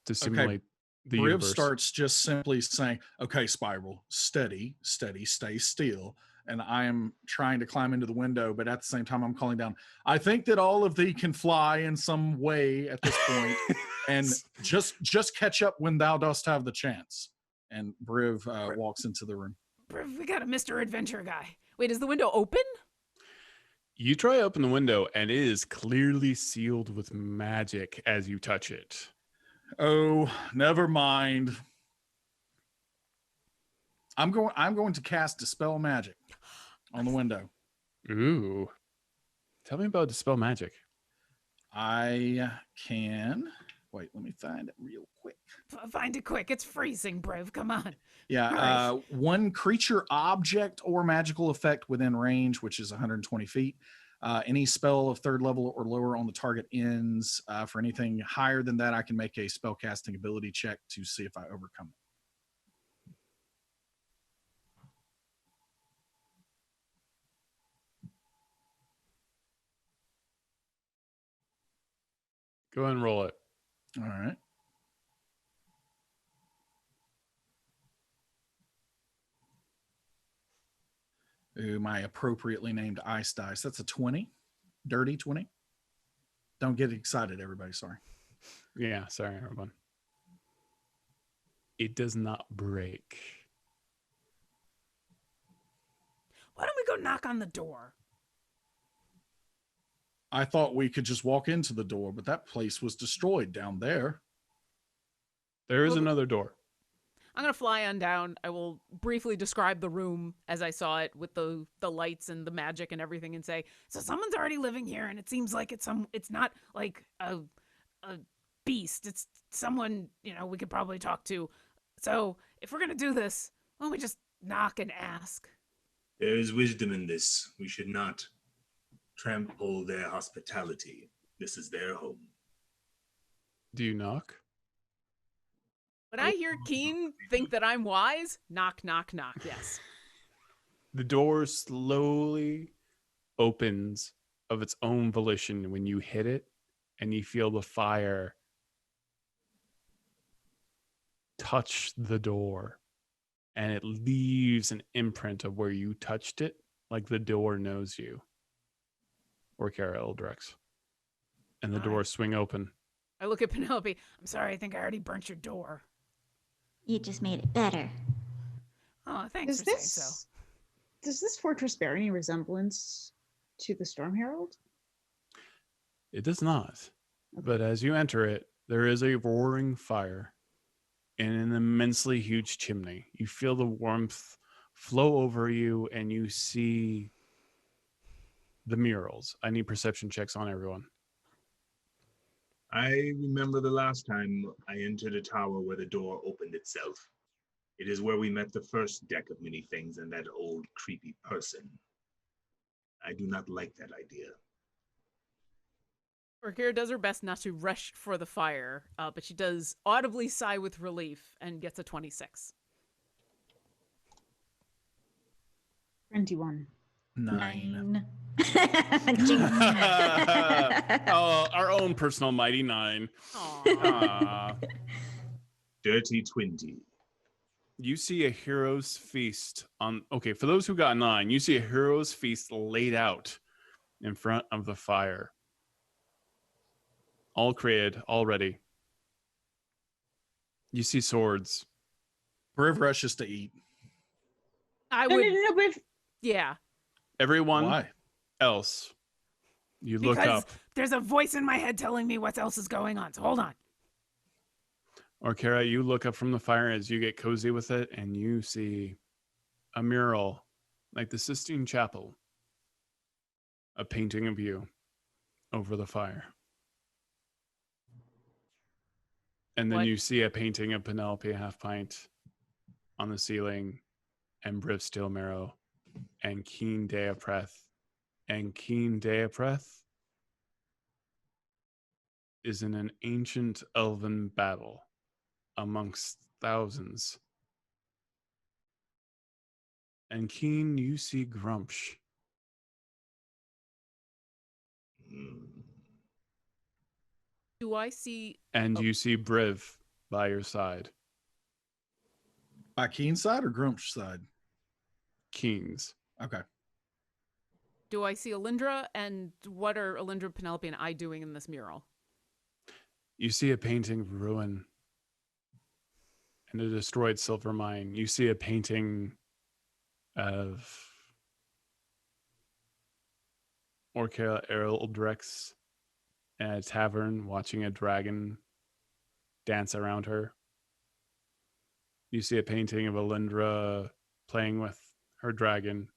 to simulate the Briv universe. starts just simply saying, okay, Spiral, steady, steady, stay still. And I am trying to climb into the window, but at the same time, I'm calling down, I think that all of thee can fly in some way at this point, and just catch up when thou dost have the chance. And Briv walks into the room. Briv, we got a Mr. Adventure guy. Wait, is the window open? You try to open the window, and it is clearly sealed with magic as you touch it. Oh, never mind. I'm going to cast Dispel Magic on the window. Ooh. Tell me about Dispel Magic. I can. Wait, let me find it real quick. Find it quick. It's freezing, Briv. Come on. Yeah, one creature, object, or magical effect within range, which is 120 feet. Any spell of 3rd level or lower on the target ends. For anything higher than that, I can make a spell casting ability check to see if I overcome it. Go ahead and roll it. All right. Ooh, my appropriately named ice dice. That's a 20. Dirty 20. Don't get excited, everybody. Sorry. Yeah, sorry, everyone. It does not break. Why don't we go knock on the door? I thought we could just walk into the door, but that place was destroyed down there. There is Well, another door. I'm going to fly on down. I will briefly describe the room as I saw it with the lights and the magic and everything and say, so someone's already living here and it seems like it's not like a beast. It's someone, we could probably talk to. So if we're going to do this, why don't we just knock and ask? There is wisdom in this. We should not trample their hospitality. This is their home. Do you knock? When I hear Keen think that I'm wise, knock, knock, knock, yes. The door slowly opens of its own volition when you hit it, and you feel the fire touch the door, and it leaves an imprint of where you touched it, like the door knows you. Orkira Eldrex. And the doors swing open. I look at Penelope. I'm sorry, I think I already burnt your door. You just made it better. Oh, thanks for saying so. Does this fortress bear any resemblance to the Storm Herald? It does not. But as you enter it, there is a roaring fire in an immensely huge chimney. You feel the warmth flow over you, and you see the murals. I need perception checks on everyone. I remember the last time I entered a tower where the door opened itself. It is where we met the first deck of many things and that old creepy person. I do not like that idea. Orkira does her best not to rush for the fire, but she does audibly sigh with relief and gets a 26. 21. 9. Oh, our own personal mighty 9. Aww. Dirty 20. You see a hero's feast on... Okay, for those who got 9, you see a hero's feast laid out in front of the fire. All created, all ready. You see swords. Briv rushes to eat. I would... No, but Yeah. Everyone Why? else You look up. There's a voice in my head telling me what else is going on. So hold on. Orkira, you look up from the fire as you get cozy with it, and you see a mural like the Sistine Chapel. A painting of you over the fire. And then you see a painting of Penelope Half-Pint on the ceiling, and Briv Steelmarrow, and Keen Deapreth. And Keen Deapreth is in an ancient elven battle amongst thousands. And Keen, you see Grumsh. Do I see... And you see Briv by your side. By Keen's side or Grump's side? Keen's. Okay. Do I see Alyndra? And what are Alyndra, Penelope, and I doing in this mural? You see a painting of ruin and a destroyed silver mine. You see a painting of Orkira Eldrex in a tavern watching a dragon dance around her. You see a painting of Alyndra playing with her dragon.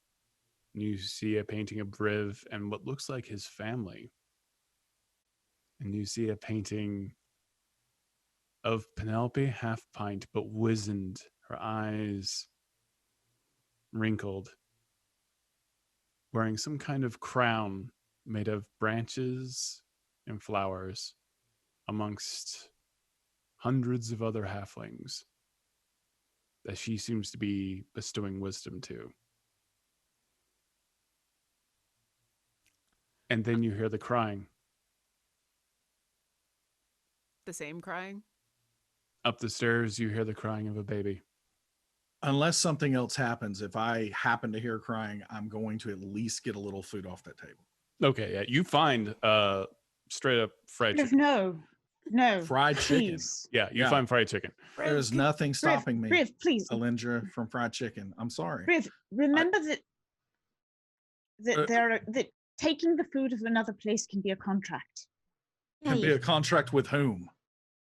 You see a painting of Briv and what looks like his family. And you see a painting of Penelope Half-Pint, but wizened, her eyes wrinkled, wearing some kind of crown made of branches and flowers amongst hundreds of other halflings that she seems to be bestowing wisdom to. And then you hear the crying. The same crying? Up the stairs, you hear the crying of a baby. Unless something else happens, if I happen to hear crying, I'm going to at least get a little food off that table. Okay, yeah. You find straight up fried chicken. No. Fried chicken. Please. Yeah, you find fried chicken. There's nothing stopping me, Briv, please. Alyndra, from fried chicken. I'm sorry. Briv, remember that taking the food of another place can be a contract. Can be a contract with whom?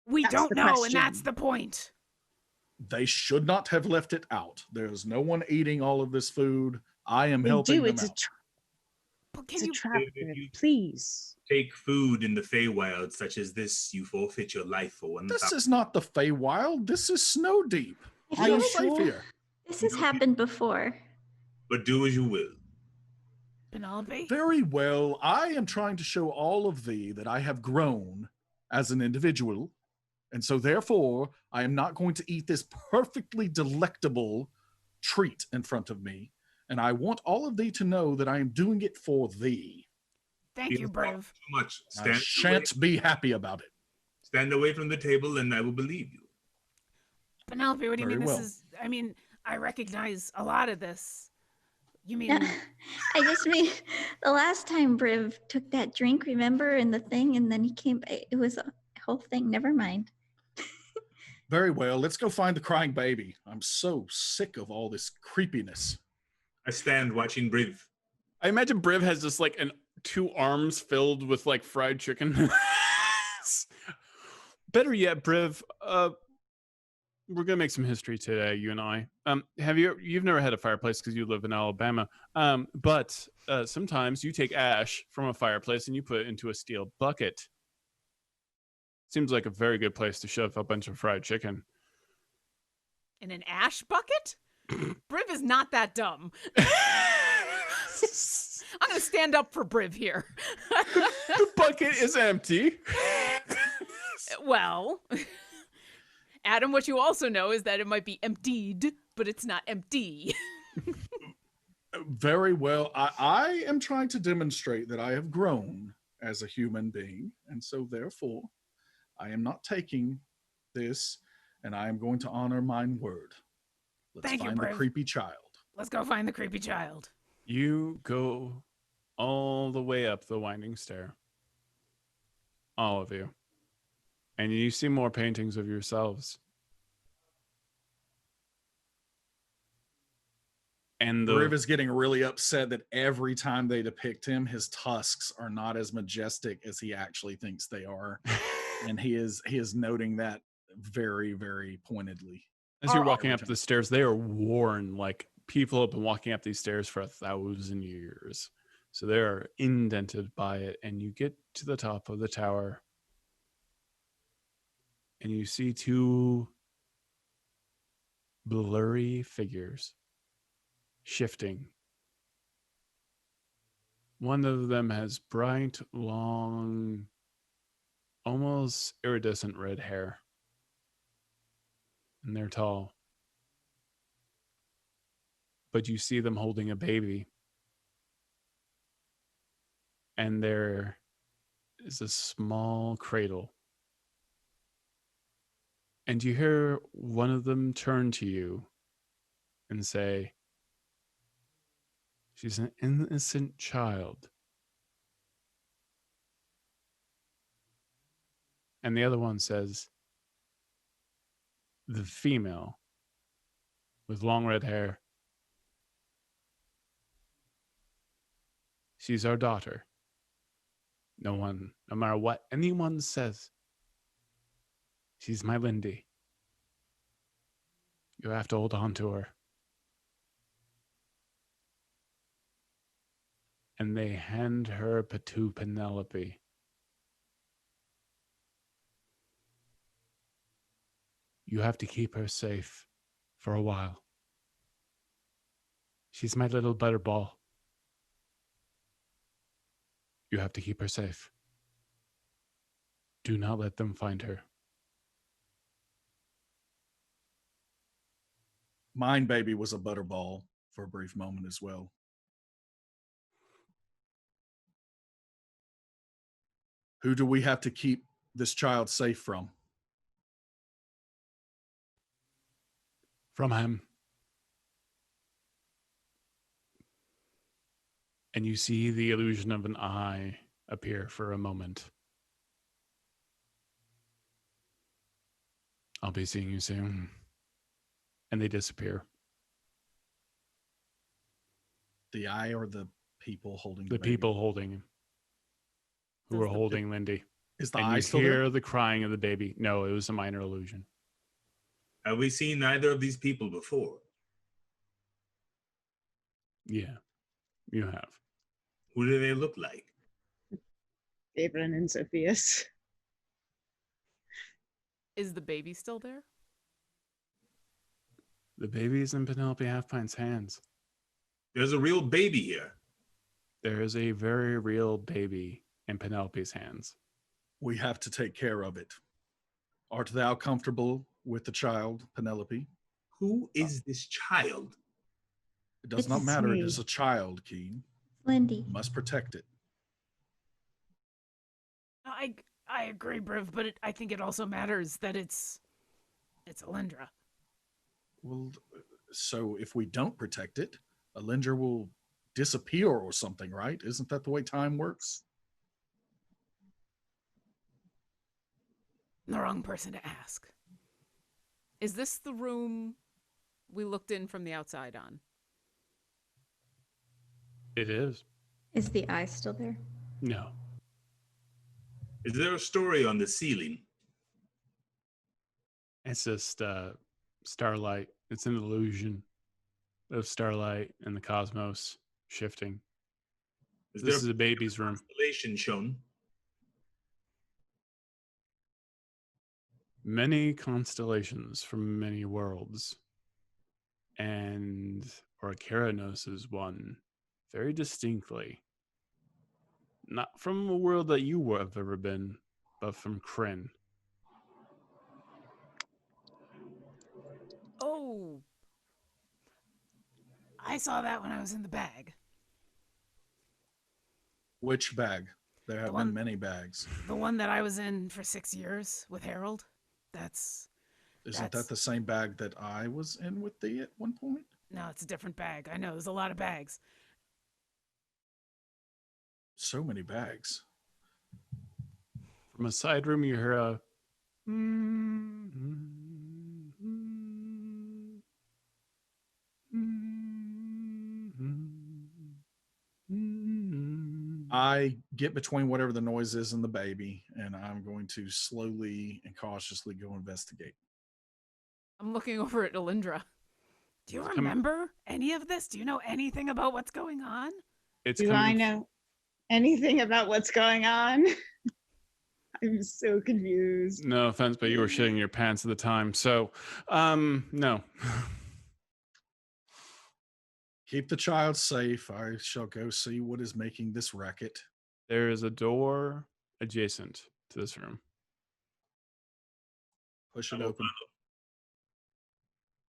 We That's don't the know, question. and that's the point. They should not have left it out. There's no one eating all of this food. I am helping them It's out. It's a trap, Briv, please. Take food in the Feywild such as this, you forfeit your life for 1,000. This is not the Feywild. This is Snow Deep. Are You're you safe sure? here. This has happened before. But do as you will. Penelope? Very well. I am trying to show all of thee that I have grown as an individual. And so therefore, I am not going to eat this perfectly delectable treat in front of me. And I want all of thee to know that I am doing it for thee. Thank you, Briv. Too much. I shan't be happy about it. Stand away from the table and I will believe you. Penelope, what do you Very mean well. this is... I mean, I recognize a lot of this. You mean... Yeah. I just mean the last time Briv took that drink, remember, in the thing, and then he came, it was a whole thing. Never mind. Very well. Let's go find the crying baby. I'm so sick of all this creepiness. I stand watching Briv. I imagine Briv has just like two arms filled with like fried chicken. Better yet, Briv, we're gonna make some history today, you and I. You've never had a fireplace because you live in Alabama. But sometimes you take ash from a fireplace and you put it into a steel bucket. Seems like a very good place to shove a bunch of fried chicken. In an ash bucket? Briv is not that dumb. I'm going to stand up for Briv here. The bucket is empty. Well, Adam, what you also know is that it might be emptied, but it's not empty. Very well. I am trying to demonstrate that I have grown as a human being. And so therefore, I am not taking this, and I am going to honor mine word. Let's Thank you, find the Briv. creepy child. Let's go find the creepy child. You go all the way up the winding stair. All of you. And you see more paintings of yourselves. And Briv is getting really upset that every time they depict him, his tusks are not as majestic as he actually thinks they are. And he is noting that very, very pointedly. As you're walking up the stairs, they are worn like people have been walking up these stairs for 1,000 years. So they are indented by it. And you get to the top of the tower and you see two blurry figures shifting. One of them has bright, long, almost iridescent red hair. And they're tall. But you see them holding a baby. And there is a small cradle. And you hear one of them turn to you and say, "She's an innocent child." And the other one says, "The female with long red hair. She's our daughter. No matter what anyone says, she's my Lindy. You have to hold on to her." And they hand her to Penelope. "You have to keep her safe for a while. She's my little butterball. You have to keep her safe. Do not let them find her." Mine baby was a butterball for a brief moment as well. Who do we have to keep this child safe from? From him. And you see the illusion of an eye appear for a moment. "I'll be seeing you soon." And they disappear. The eye or the people holding the baby? people holding him, who were holding Lindy. Is the and eye you still hear there? the crying of the baby. No, it was a minor illusion. Have we seen either of these people before? Yeah, you have. Who do they look like? David and Sophia's. Is the baby still there? The baby's in Penelope Halfpine's hands. There's a real baby here. There is a very real baby in Penelope's hands. We have to take care of it. Art thou comfortable with the child, Penelope? Who is this child? It does not It's matter. me. It is a child, Keen. Lindy. You must protect it. I agree, Briv, but I think it also matters that it's Alyndra. Well, so if we don't protect it, Alyndra will disappear or something, right? Isn't that the way time works? The wrong person to ask. Is this the room we looked in from the outside on? It is. Is the eye still there? No. Is there a story on the ceiling? It's just starlight. It's an illusion of starlight and the cosmos shifting. This is a baby's room. Constellation shown. Many constellations from many worlds. And Orkira notices one very distinctly. Not from a world that you have ever been, but from Kryn. Oh, I saw that when I was in the bag. Which bag? There have been many bags. The one that I was in for 6 years with Harold. Isn't that the same bag that I was in with thee at one point? No, it's a different bag. I know, there's a lot of bags. So many bags. From a side room, you hear a... I get between whatever the noise is and the baby, and I'm going to slowly and cautiously go investigate. I'm looking over at Alyndra. Do you remember any of this? Do you know anything about what's going on? Do I know anything about what's going on? I'm so confused. No offense, but you were shitting your pants at the time. So, no. Keep the child safe. I shall go see what is making this racket. There is a door adjacent to this room. Push it open.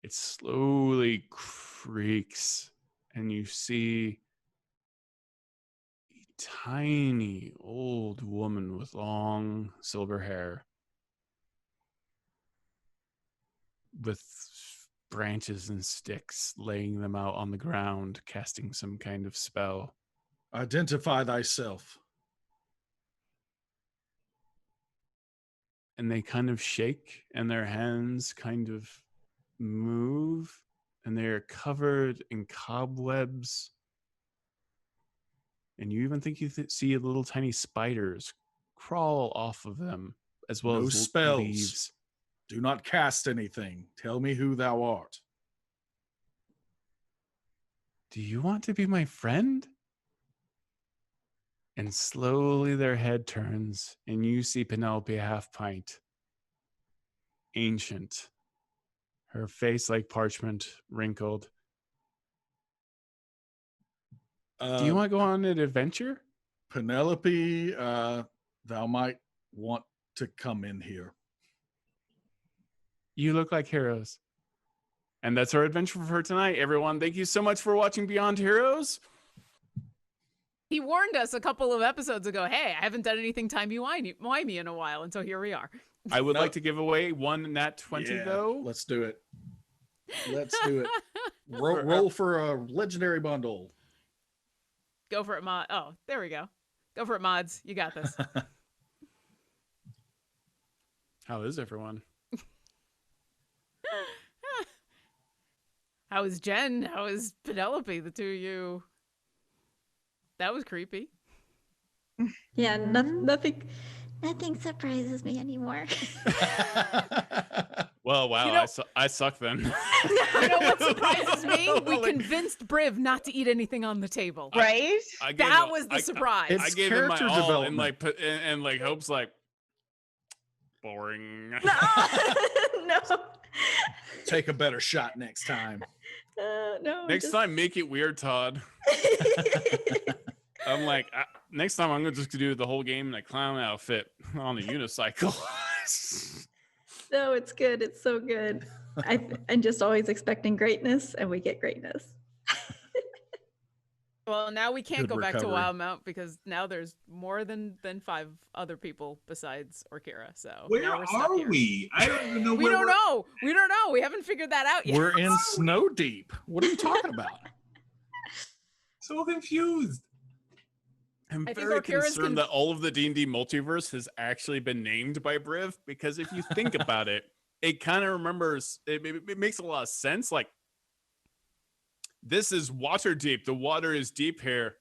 It slowly creaks, and you see a tiny old woman with long silver hair with branches and sticks, laying them out on the ground, casting some kind of spell. Identify thyself. And they kind of shake, and their hands kind of move, and they are covered in cobwebs. And you even think you see little tiny spiders crawl off of them, as well as spells. Leaves. Do not cast anything. Tell me who thou art. Do you want to be my friend? And slowly their head turns, and you see Penelope Half-Pint, ancient, her face like parchment, wrinkled. Do you want to go on an adventure? Penelope, thou might want to come in here. You look like heroes. And that's our adventure for tonight, everyone. Thank you so much for watching Beyond Heroes. He warned us a couple of episodes ago, hey, I haven't done anything timey-wimey in a while, and so here we are. I would like to give away one nat 20, though. Let's do it. Let's do it. Roll for a legendary bundle. Go for it, Mod. Oh, there we go. Go for it, mods. You got this. How is everyone? How is Jen? How is Penelope? The two of you. That was creepy. Yeah, nothing surprises me anymore. Well, wow, You know, I suck then. You know what surprises me? We convinced Briv not to eat anything on the table. Right? That was the surprise. I gave him my all, and like Hope's like, boring. No. Take a better shot next time. No. Next time, make it weird, Todd. I'm like, next time I'm just gonna do the whole game in a clown outfit on a unicycle. No, it's good. It's so good. I'm just always expecting greatness, and we get greatness. Well, now we can't Good go back to recovery. Wildmount because now there's more than 5 other people besides Orkira. So Where now we're stuck are here. we? I don't even know We where don't know. We don't know. We haven't figured that out yet. We're in snow deep. What are you talking about? So confused. I'm I think very Orkira's concerned that all of the D&D multiverse has actually been named by Briv, because if you think about it, it kind of remembers, it makes a lot of sense. Like, this is water deep. The water is deep here.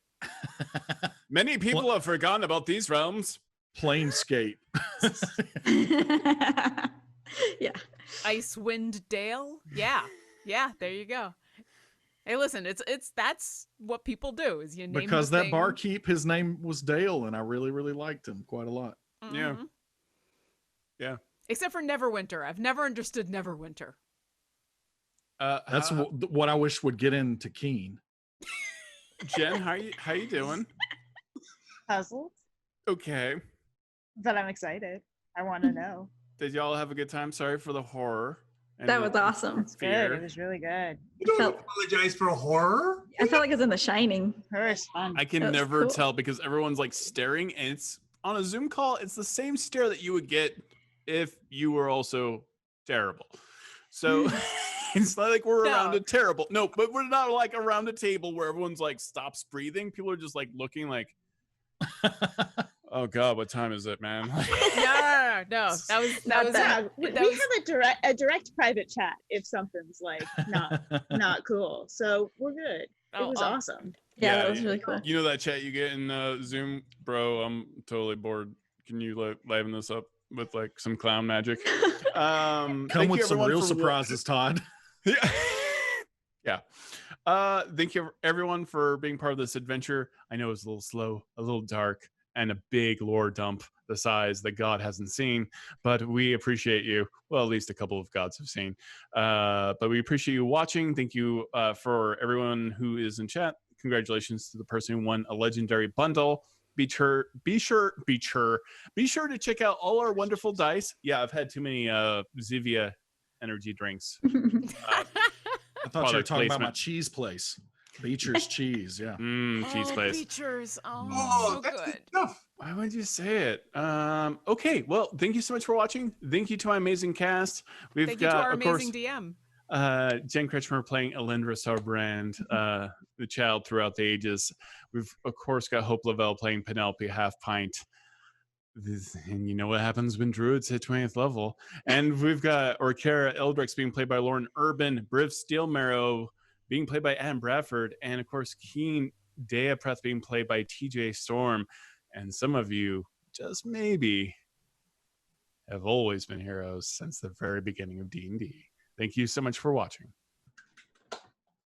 Many people have forgotten about these realms. Planescape. Yeah. Icewind Dale. Yeah. There you go. Hey, listen, that's what people do. Is you name Because the that thing. barkeep, his name was Dale, and I really, really liked him quite a lot. Yeah. Mhm. Yeah. Except for Neverwinter. I've never understood Neverwinter. That's what I wish would get into Keen. Jen, how you doing? Puzzled, Okay. but I'm excited. I want to know. Did y'all have a good time? Sorry for the horror. and That the was awesome. It's good. fear. It was really good. You don't Felt- apologize for horror. I felt like I was in The Shining. Her is fun. I can That was never cool. tell because everyone's like staring, and it's on a Zoom call. It's the same stare that you would get if you were also terrible. So it's not like we're around No. a terrible. No, but we're not like around a table where everyone's like stops breathing. People are just like looking like, oh God, what time is it, man? No. That was Yeah, we that was- have a direct private chat if something's like not cool. So we're good. It was awesome. Yeah, that was really cool. You know that chat you get in Zoom? Bro, I'm totally bored. Can you liven this up with like some clown magic? Come with some real surprises, Todd. Yeah. Thank you everyone for being part of this adventure. I know it's a little slow, a little dark, and a big lore dump the size that God hasn't seen, but we appreciate you. Well, at least a couple of gods have seen. But we appreciate you watching. Thank you for everyone who is in chat. Congratulations to the person who won a legendary bundle. Be sure to check out all our wonderful dice. Yeah, I've had too many Zivia energy drinks. I thought you were talking about my cheese place. Beecher's cheese, yeah. Cheese place. Beecher's. Oh, so good. Why would you say it? Okay, well, thank you so much for watching. Thank you to my amazing cast. Thank you to our amazing DM. Jen Kretchmer playing Alyndra Sarrbarand, the child throughout the ages. We've, of course, got Hope LaVelle playing Penelope Half Pint. And you know what happens when druids hit 20th level. And we've got Orkira Eldritch being played by Lauren Urban, Briv Steelmarrow being played by Adam Bradford, and of course Keen Deapreth being played by TJ Storm. And some of you, just maybe, have always been heroes since the very beginning of D&D. Thank you so much for watching.